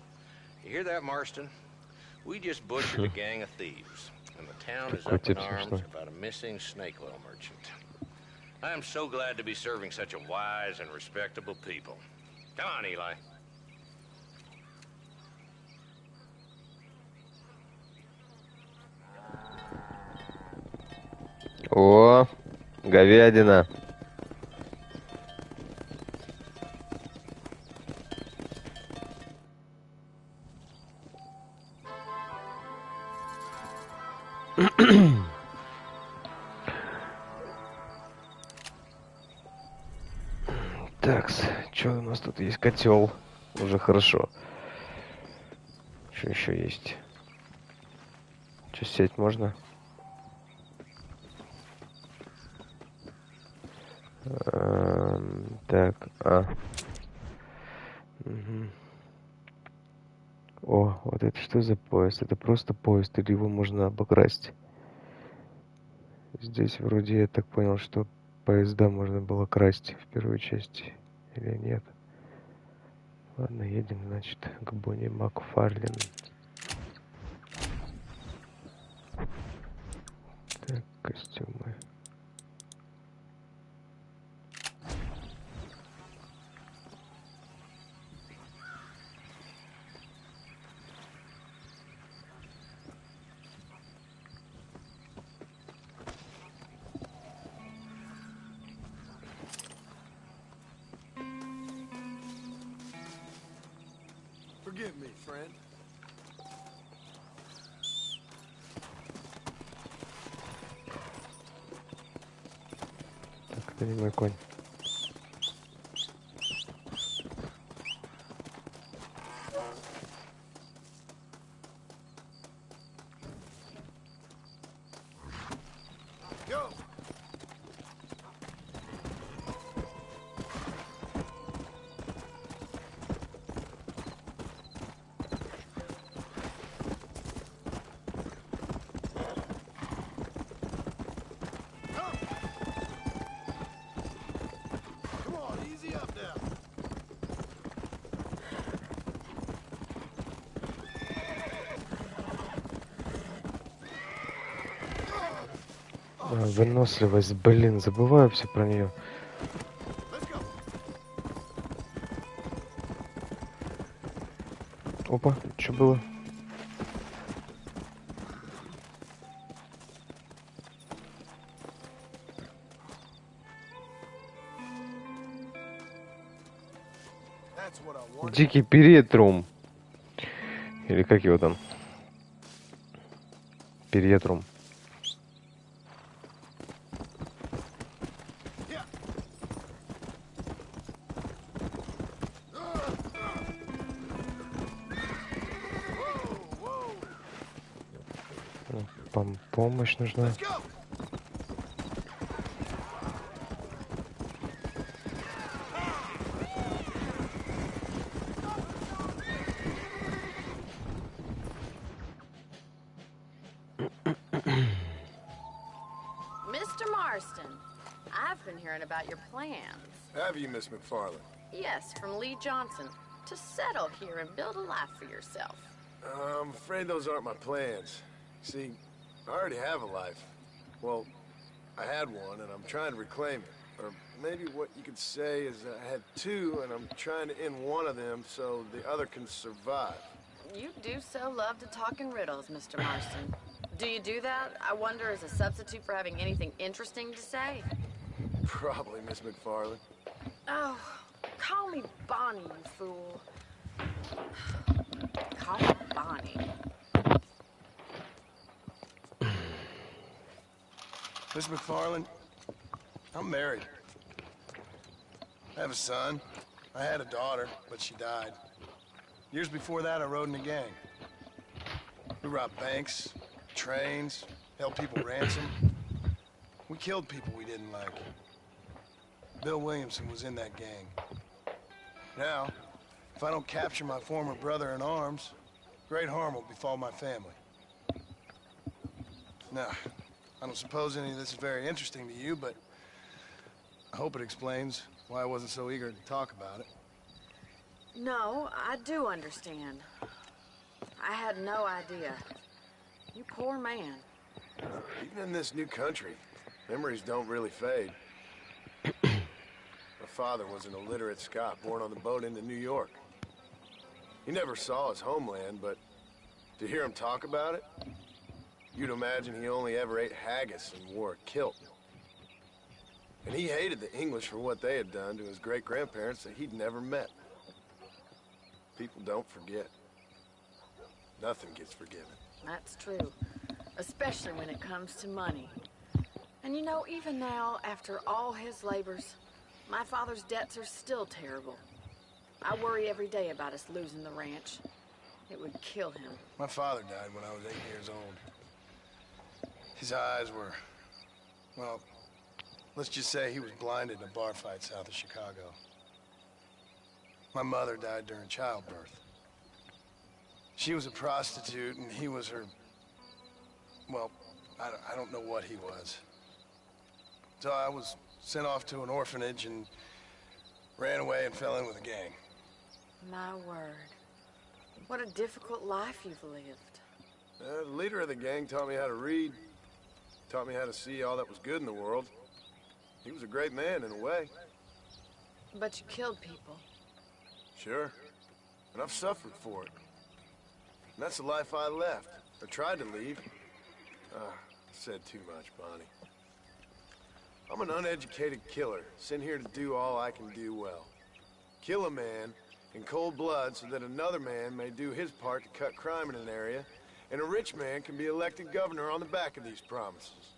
You hear that, Marston? We just butchered a gang of thieves, and the town is up in arms about a missing snake oil merchant. I am so glad to be serving such a wise and respectable people. Come on, Eli. О, говядина. Так, что у нас тут есть? Котел. Уже хорошо. Что еще есть? Что, сеть можно? Так, Угу. О, вот это что за поезд? Это просто поезд, или его можно обокрасть? Здесь вроде я так понял, что поезда можно было красть в первой части. Или нет? Ладно, едем, значит, к Бонни Макфарлин. Так, костюмы. Forgive me, friend. Так, это не мой конь. Go! Come on, easy up now. Выносливость, блин, забываю все про нее. Let's go. Опа, что было? That's what I wanted. Дикий перетрум. Или как его там? Перетрум. Yeah. Whoa, whoa. Помощь нужна. Let's go. Mr. Marston, I've been hearing about your plans. Have you, Miss McFarland? Yes, from Lee Johnson, to settle here and build a life for yourself. I'm afraid those aren't my plans. See, I already have a life. Well, I had one, and I'm trying to reclaim it. Or maybe what you could say is I had two, and I'm trying to end one of them so the other can survive. You do so love to talk in riddles, Mr. Marston. Do you do that, I wonder, as a substitute for having anything interesting to say? Probably, Miss McFarland. Oh, call me Bonnie, you fool. Call me Bonnie. Miss McFarland, I'm married. I have a son. I had a daughter, but she died. Years before that, I rode in a gang. We robbed banks, trains, held people ransom. We killed people we didn't like. Bill Williamson was in that gang. Now, if I don't capture my former brother in arms, great harm will befall my family. Now, I don't suppose any of this is very interesting to you, but I hope it explains why I wasn't so eager to talk about it. No, I do understand. I had no idea. You poor man. Even in this new country, memories don't really fade. My father was an illiterate Scot born on the boat into New York. He never saw his homeland, but to hear him talk about it, you'd imagine he only ever ate haggis and wore a kilt. And he hated the English for what they had done to his great-grandparents that he'd never met. People don't forget. Nothing gets forgiven. That's true. Especially when it comes to money. And you know, even now, after all his labors, my father's debts are still terrible. I worry every day about us losing the ranch. It would kill him. My father died when I was 8 years old. His eyes were, well, let's just say he was blinded in a bar fight south of Chicago. My mother died during childbirth. She was a prostitute, and he was her, well, I don't know what he was. So I was sent off to an orphanage and ran away and fell in with a gang. My word. What a difficult life you've lived. The leader of the gang taught me how to read, taught me how to see all that was good in the world. He was a great man in a way. But you killed people. Sure. And I've suffered for it. And that's the life I left, or tried to leave. Said too much, Bonnie. I'm an uneducated killer, sent here to do all I can do well. Kill a man in cold blood so that another man may do his part to cut crime in an area, and a rich man can be elected governor on the back of these promises.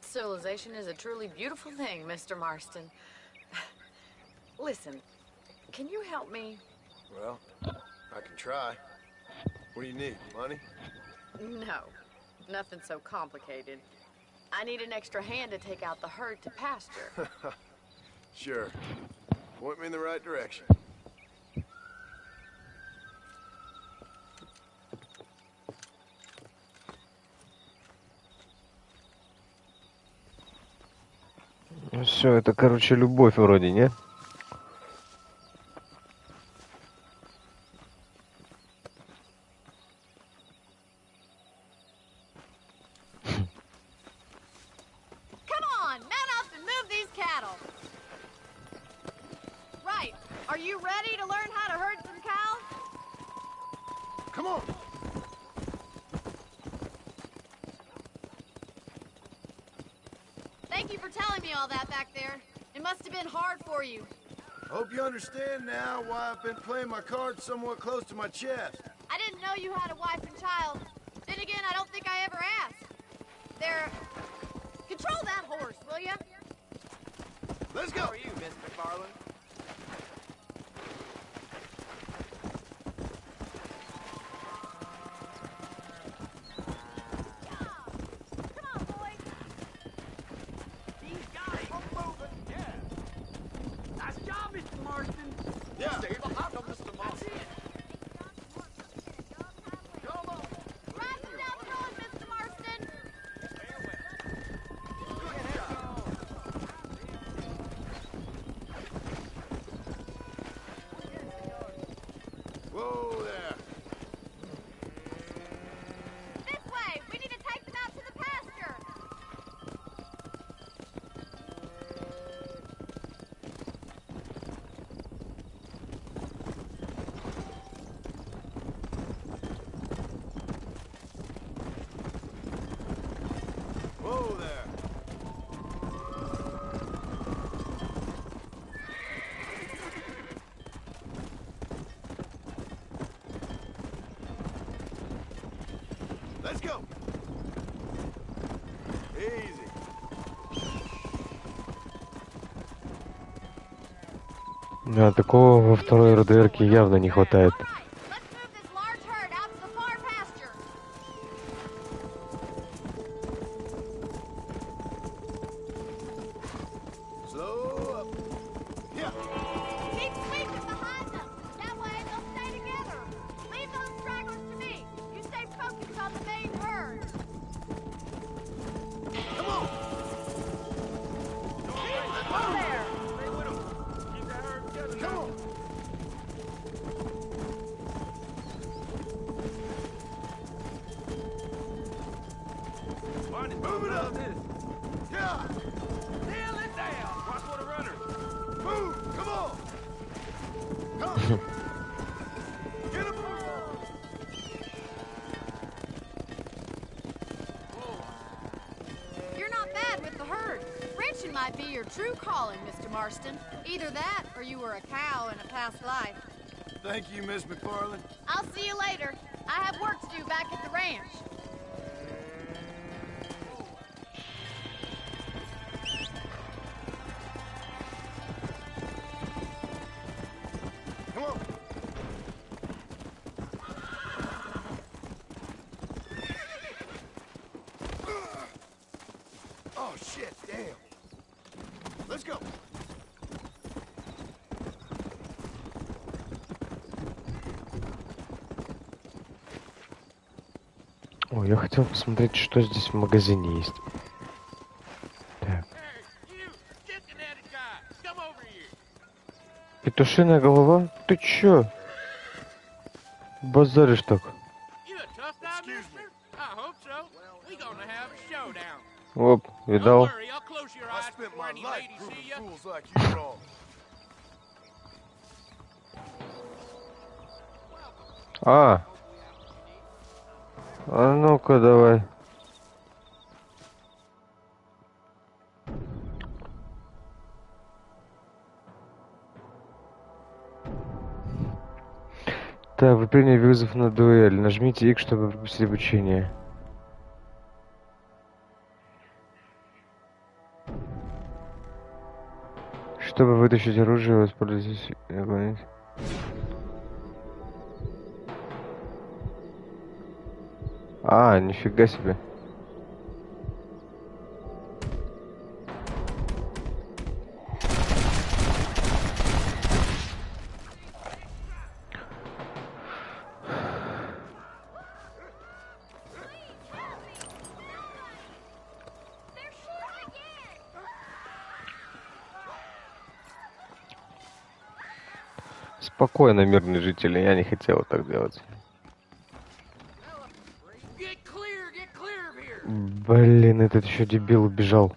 Civilization is a truly beautiful thing, Mr. Marston. Listen, can you help me? Well, I can try. What do you need, money? No, nothing so complicated. I need an extra hand to take out the herd to pasture. Sure. Point me in the right direction. Все, это, короче, любовь вроде, не? Come on, man up and move these cattle. Right, are you ready to learn how to herd some cows? Come on! Thank you for telling me all that back there. It must have been hard for you. Hope you understand now why I've been playing my cards somewhat close to my chest. I didn't know you had a wife and child. Then again, I don't think I ever asked. Control that horse, will you? Let's go! How are you, Miss McFarland? Come on, boys. These guys are moving. Yeah. Nice job, Mr. Marston. Yeah. Stay behind them, Mr. Marston. Come on. Ride them down the road, Mr. Marston. Whoa there. This way. We need to take them out to the pasture. go. Easy. Да, такого во второй РДРке явно не хватает. Might be your true calling, Mr. Marston. Either that, or you were a cow in a past life. Thank you, Miss McFarland. I'll see you later. I have work to do back at the ranch. Come on. Oh, shit, damn. Let's go. Ой, я хотел посмотреть, что здесь в магазине есть. Так. Петушиная голова? Ты чё? Базаришь так? Оп, видал? А ну-ка давай. Так, вы приняли вызов на дуэль. Нажмите X, чтобы пропустить обучение. Чтобы вытащить оружие, воспользуйтесь... А, нифига себе. Спокойно, мирные жители, я не хотел так делать. Блин, этот еще дебил убежал.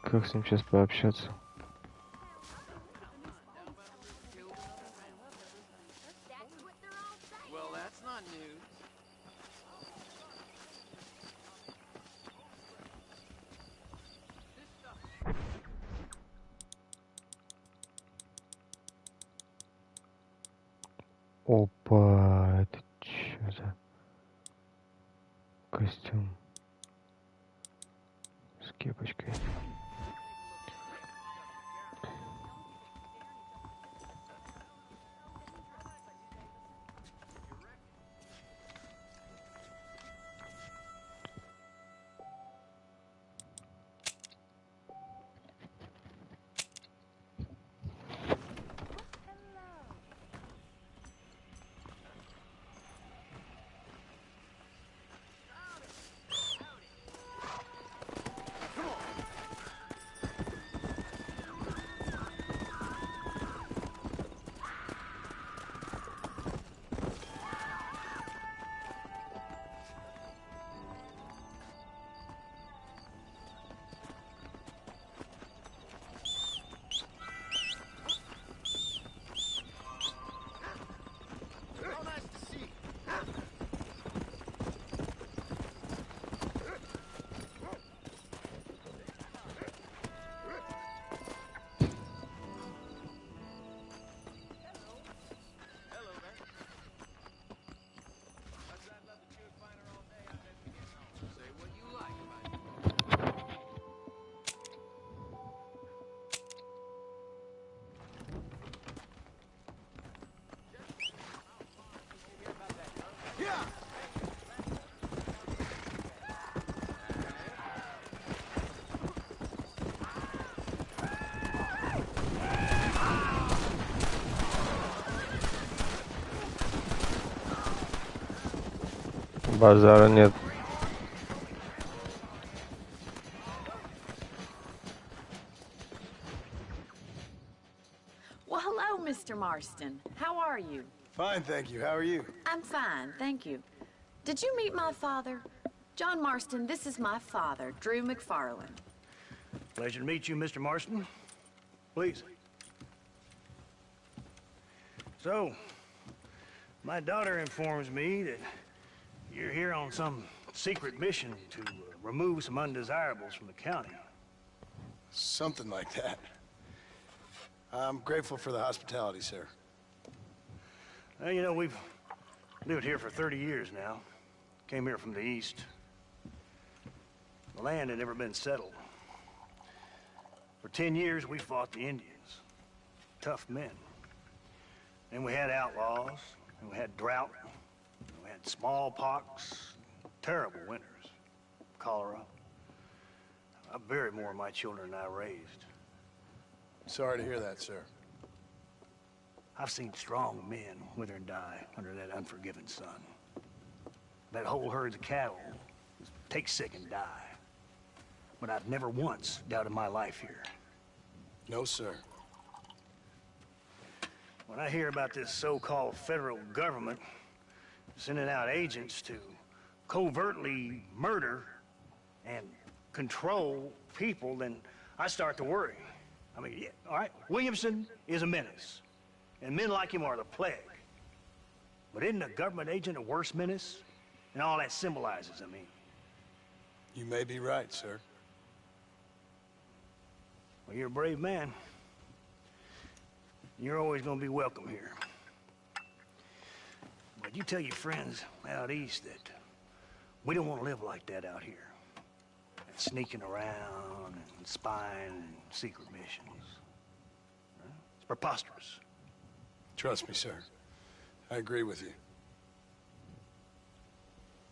Как с ним сейчас пообщаться? Опа, это что за костюм с кепочкой? Базара нет. Well, hello, Mr. Marston. How are you? Fine, thank you. How are you? I'm fine, thank you. Did you meet my father? John Marston, this is my father, Drew McFarland. Pleasure to meet you, Mr. Marston. Please. So, my daughter informs me that you're here on some secret mission to remove some undesirables from the county. Something like that. I'm grateful for the hospitality, sir. Well, you know, we've lived here for 30 years now. Came here from the east. The land had never been settled. For 10 years, we fought the Indians. Tough men. Then we had outlaws, and we had drought, and we had smallpox, terrible winters, cholera. I buried more of my children than I raised. Sorry to hear that, sir. I've seen strong men wither and die under that unforgiving sun. That whole herds of cattle take sick and die. But I've never once doubted my life here. No, sir. When I hear about this so-called federal government sending out agents to covertly murder and control people, then I start to worry. I mean, yeah, all right, Williamson is a menace, and men like him are the plague. But isn't a government agent a worse menace? And all that symbolizes, I mean. You may be right, sir. Well, you're a brave man. You're always gonna be welcome here. But you tell your friends out east that we don't want to live like that out here. And sneaking around and spying and secret missions. Huh? It's preposterous. Trust me, sir. I agree with you.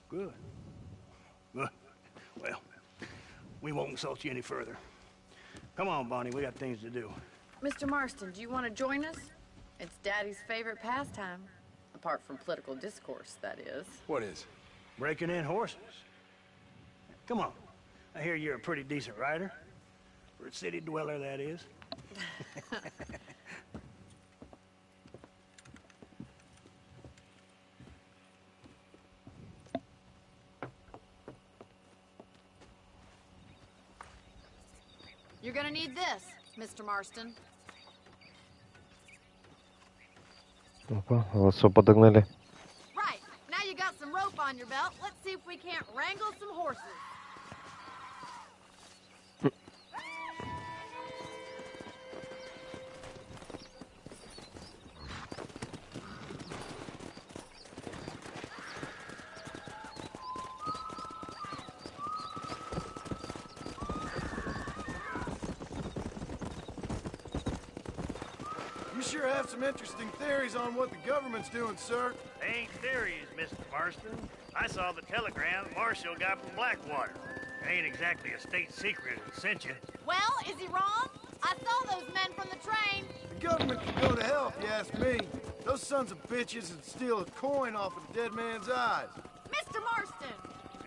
Good. Good. Well, we won't insult you any further. Come on, Bonnie, we got things to do. Mr. Marston, do you want to join us? It's Daddy's favorite pastime. Apart from political discourse, that is. What is? Breaking in horses. Come on. I hear you're a pretty decent rider. For a city dweller, that is. You're gonna need this, Mr. Marston. Опа, лассо подогнали. Right. Now you got some rope on your belt. Let's see if we can't wrangle some horses. You sure have some interesting theories on what the government's doing, sir. They ain't theories, Mr. Marston. I saw the telegram Marshall got from Blackwater. It ain't exactly a state secret that sent you. Well, is he wrong? I saw those men from the train. The government can go to hell if you ask me. Those sons of bitches would steal a coin off a dead man's eyes. Mr. Marston!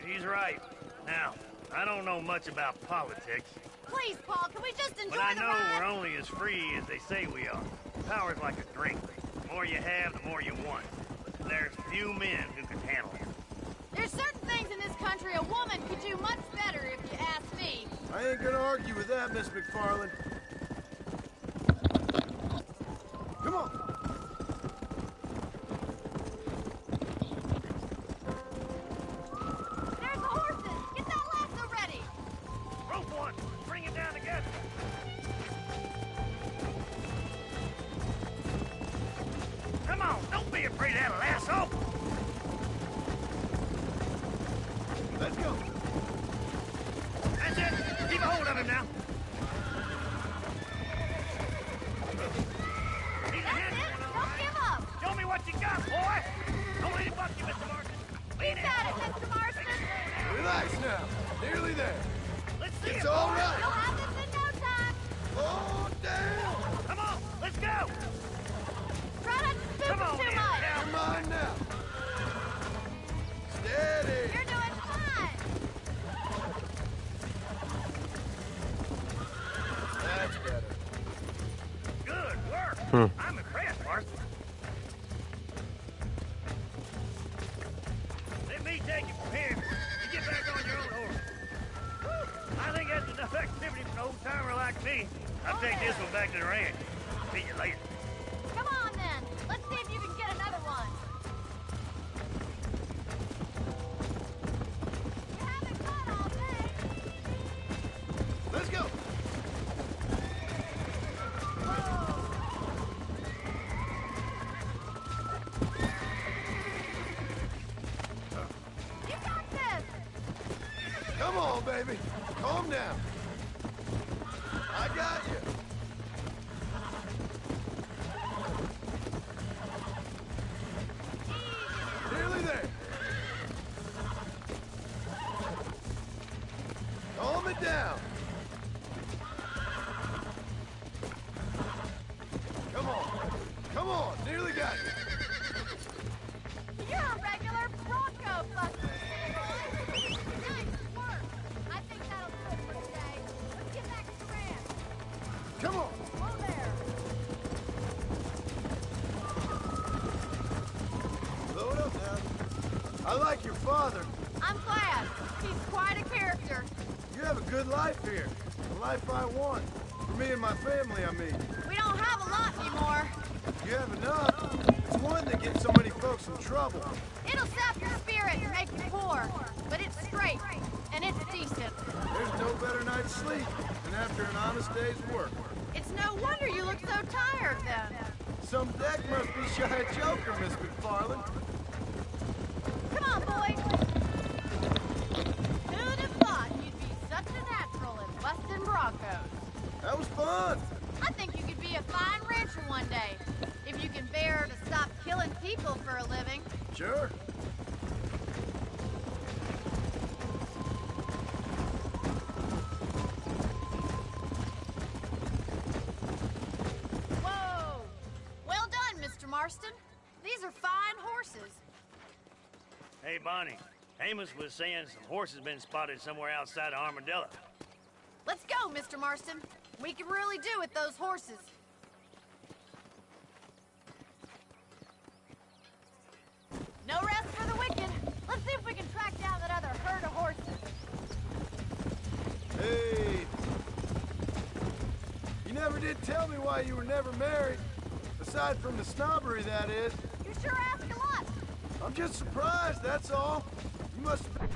He's right. Now, I don't know much about politics, Please, Paul, can we just enjoy but I the know ride? we're only as free as they say we are. Power's like a drink. The more you have, the more you want. There's few men who can handle it. There's certain things in this country a woman could do much better if you ask me. I ain't gonna argue with that, Miss McFarland. Come on. There's the horses! Get that lasso ready! Rope one! Bring it down together! Come on! Don't be afraid of that lasso! Let's go. That's it! Keep a hold of him now! He's a That's hit! it! Don't give up! Show me what you got, boy! Don't let him buck you, Mr. Martin. Keep at it, Mr. Marston! Relax now. Nearly there. Let's see It's it, all boy. right. You'll have this in no time! Oh, damn. Come on, let's go! Try not to spook Come him on, too man. much! Now. Come on now. Steady. I'm impressed, Marston. Let me take you from here. You get back on your own horse. Whew. I think that's enough activity for an old-timer like me. I'll take this one back to the ranch. See you later. Come on, then. Let's see if you can get another one. You haven't got all day. Let's go. You got this. Come on, baby. Calm down. I got you. Nearly there. Calm it down. Come on. Come on. Nearly got you. You're a regular Bronco buster. Nice work. I think that'll do it for today. Let's get back to the ranch. Come on. Whoa there. Load up now. I like your father. I'm glad. He's quite a character. You have a good life here. The life I want. For me and my family, I mean. We don't have a lot anymore. You have enough. It's one that gets so many folks in trouble. It'll sap your spirit and make you poor. But it's straight. And it's decent. There's no better night's sleep than after an honest day's work. It's no wonder you look so tired then. Some deck must be shy of Joker, Miss McFarland. Come on, boys. Who'd have thought you'd be such a natural at busting Broncos? That was fun. I think you could be a fine rancher one day. If you can bear to stop killing people for a living. Sure. Whoa! Well done, Mr. Marston. These are fine horses. Hey, Bonnie. Amos was saying some horses been spotted somewhere outside of Armadillo. Let's go, Mr. Marston. We can really do with those horses. No rest for the wicked. Let's see if we can track down that other herd of horses. Hey. You never did tell me why you were never married. Aside from the snobbery, that is. You sure ask a lot. I'm just surprised, that's all. You must have been...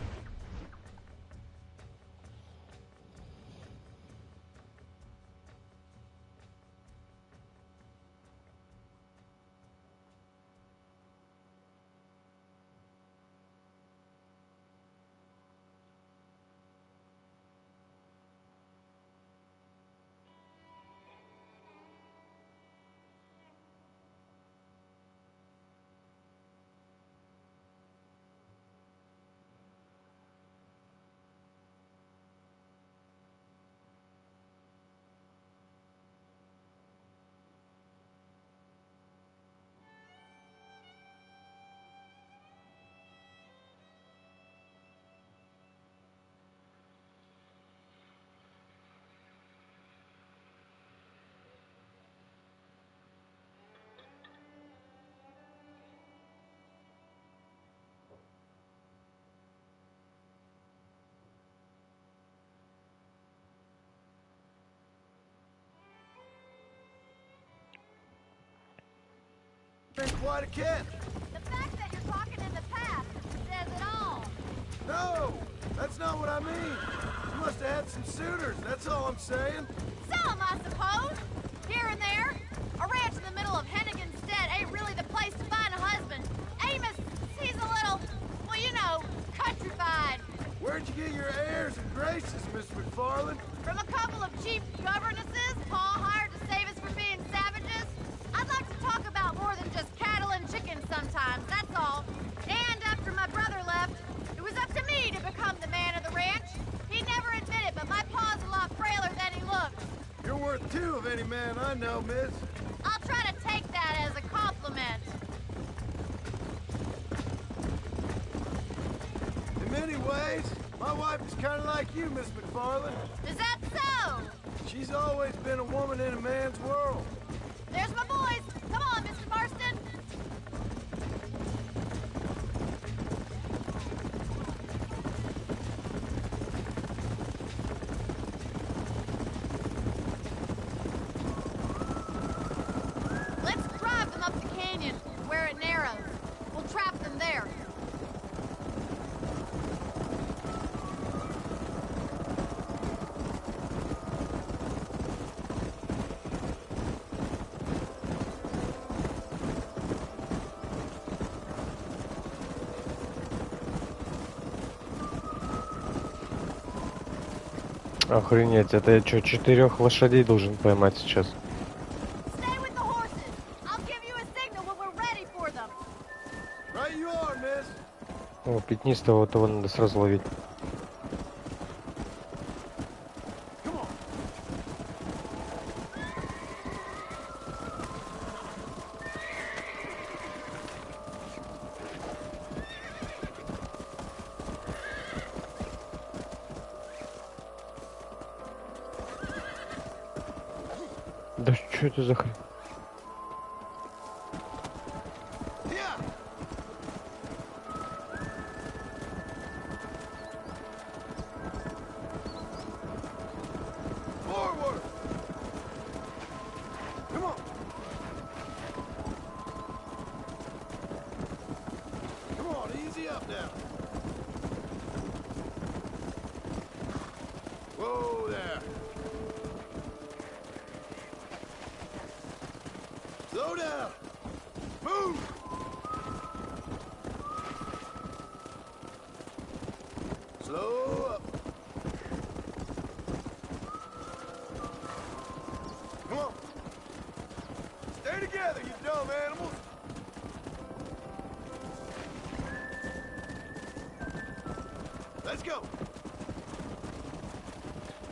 Been quite a catch. The fact that you're talking in the past says it all. No, that's not what I mean. You must have had some suitors, that's all I'm saying. Some, I suppose. Here and there. A ranch in the middle of Hennigan's Stead ain't really the place to find a husband. Amos, he's a little, well, you know, countrified. Where'd you get your airs and graces, Miss McFarland? From a couple of cheap governesses Pa hired to save us from being savages. I'd like to talk about more than just cattle and chickens sometimes, that's all. And after my brother left, it was up to me to become the man of the ranch. He never admitted, but my pa's a lot frailer than he looks. You're worth two of any man I know, miss. I'll try to take that as a compliment. In many ways, my wife is kind of like you, Miss McFarland. Is that so? She's always been a woman in a man's world. There's my boys. Охренеть, это я что, 4 лошадей должен поймать сейчас? Stay with the horses. I'll give you a signal when we're ready for them. Right you are, miss. О, пятнистого того надо сразу ловить. Да что это за хрень? Forward. Come on. Come on, easy up now. Whoa there. Slow down. Move. Slow up. Come on. Stay together, you dumb animals. Let's go.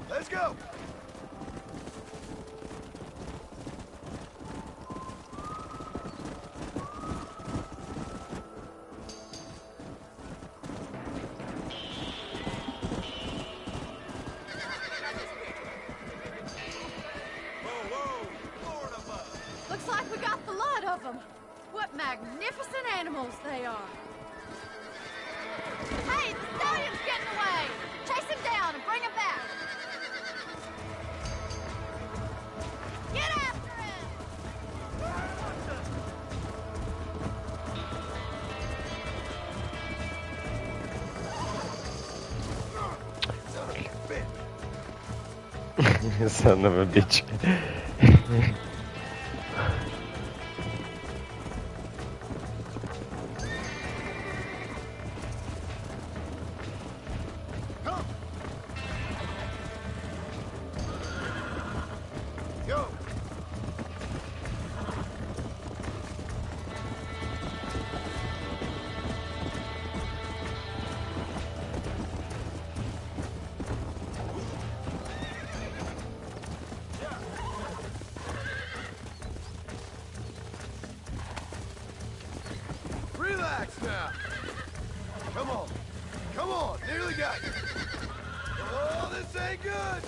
Let's go. Looks like we got the lot of them. What magnificent animals they are. Hey, the stallion's getting away. Chase him down and bring him back. Get after him. Son of a bitch. Go. Relax now. Come on. Come on. Nearly got you. Oh, this ain't good.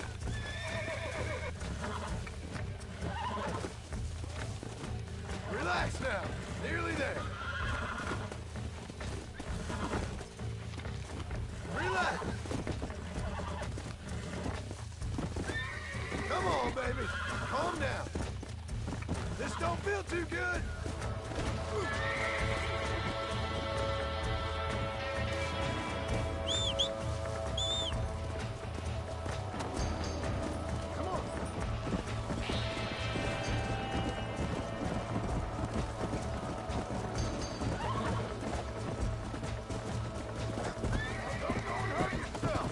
Relax now. Nearly there. Relax. Come on, baby. Calm down. This don't feel too good. Come on. Don't hurt yourself.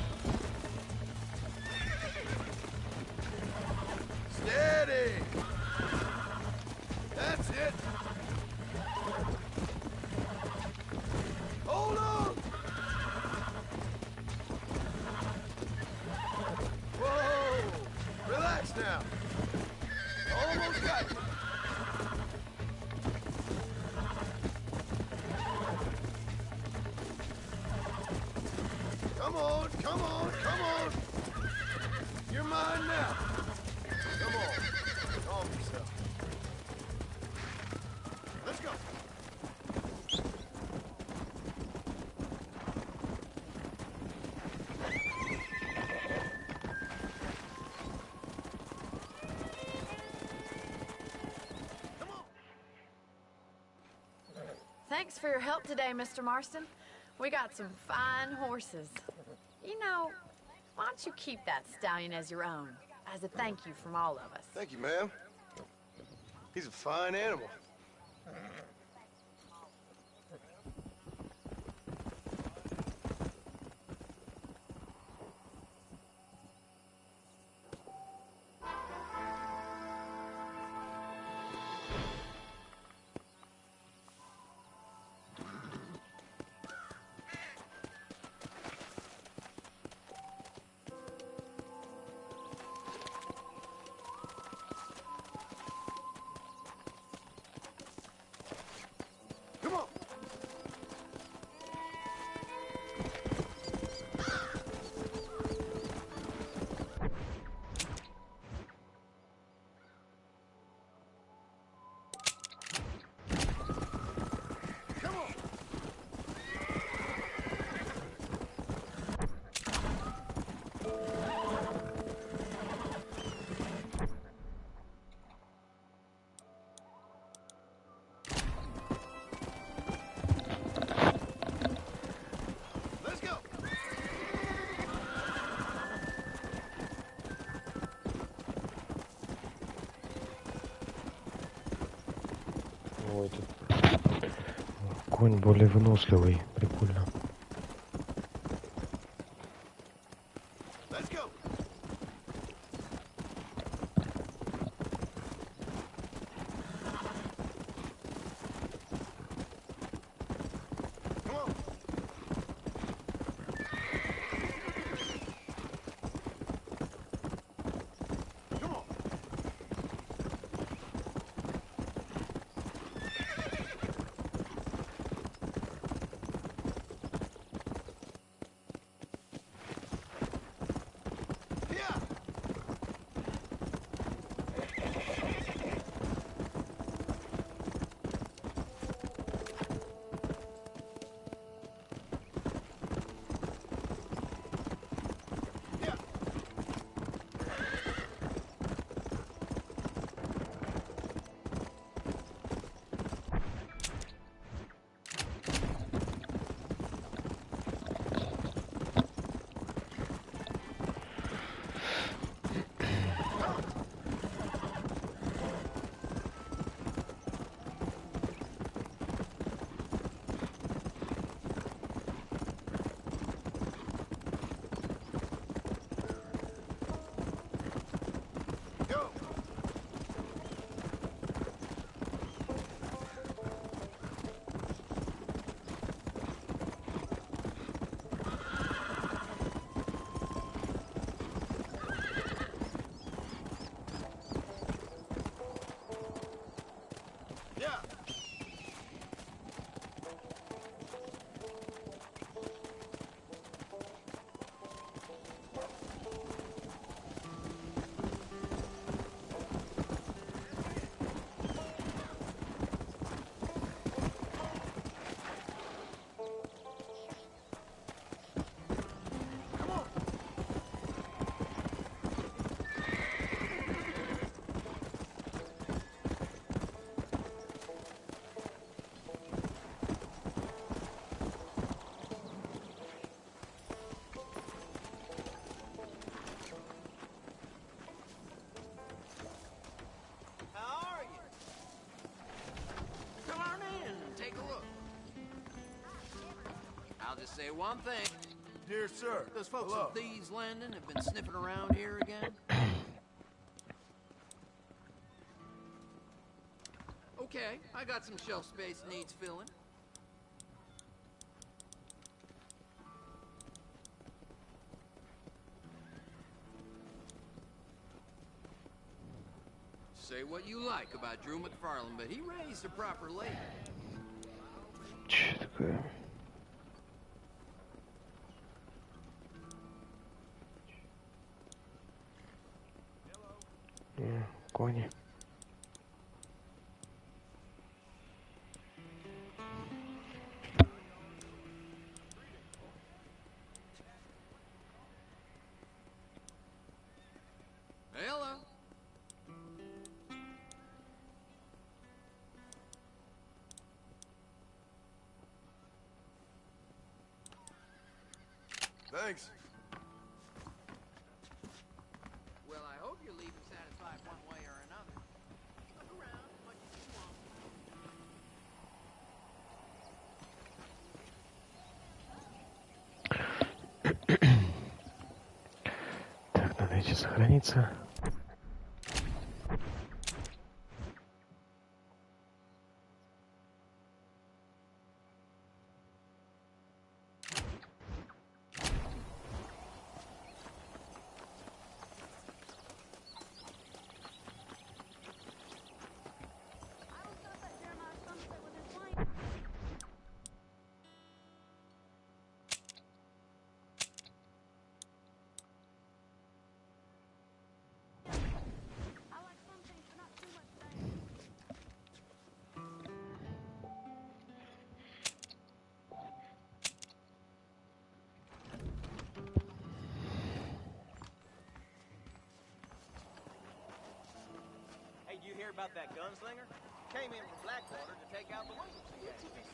Steady. That's it. Hold on. Whoa. Relax now. Almost got you. Come on, come on, come on. You're mine now. Come on. Calm yourself. Let's go. Thanks for your help today, Mr. Marston. We got some fine horses. You know, why don't you keep that stallion as your own, as a thank you from all of us? Thank you, ma'am. He's a fine animal. Конь более выносливый. Прикольно. I'll just say one thing. Dear sir. Those folks hello. at Thieves Landing have been sniffing around here again. Okay, I got some shelf space needs filling. Say what you like about Drew McFarlane, but he raised a proper lady. Че такое? Кони. Hello. Thanks. Well, I hope you're leaving satisfied one way or another. Look around as much as you want. Так, надо идти сохраниться. Hey, did you hear about that gunslinger? Came in from Blackwater to take out the Williams.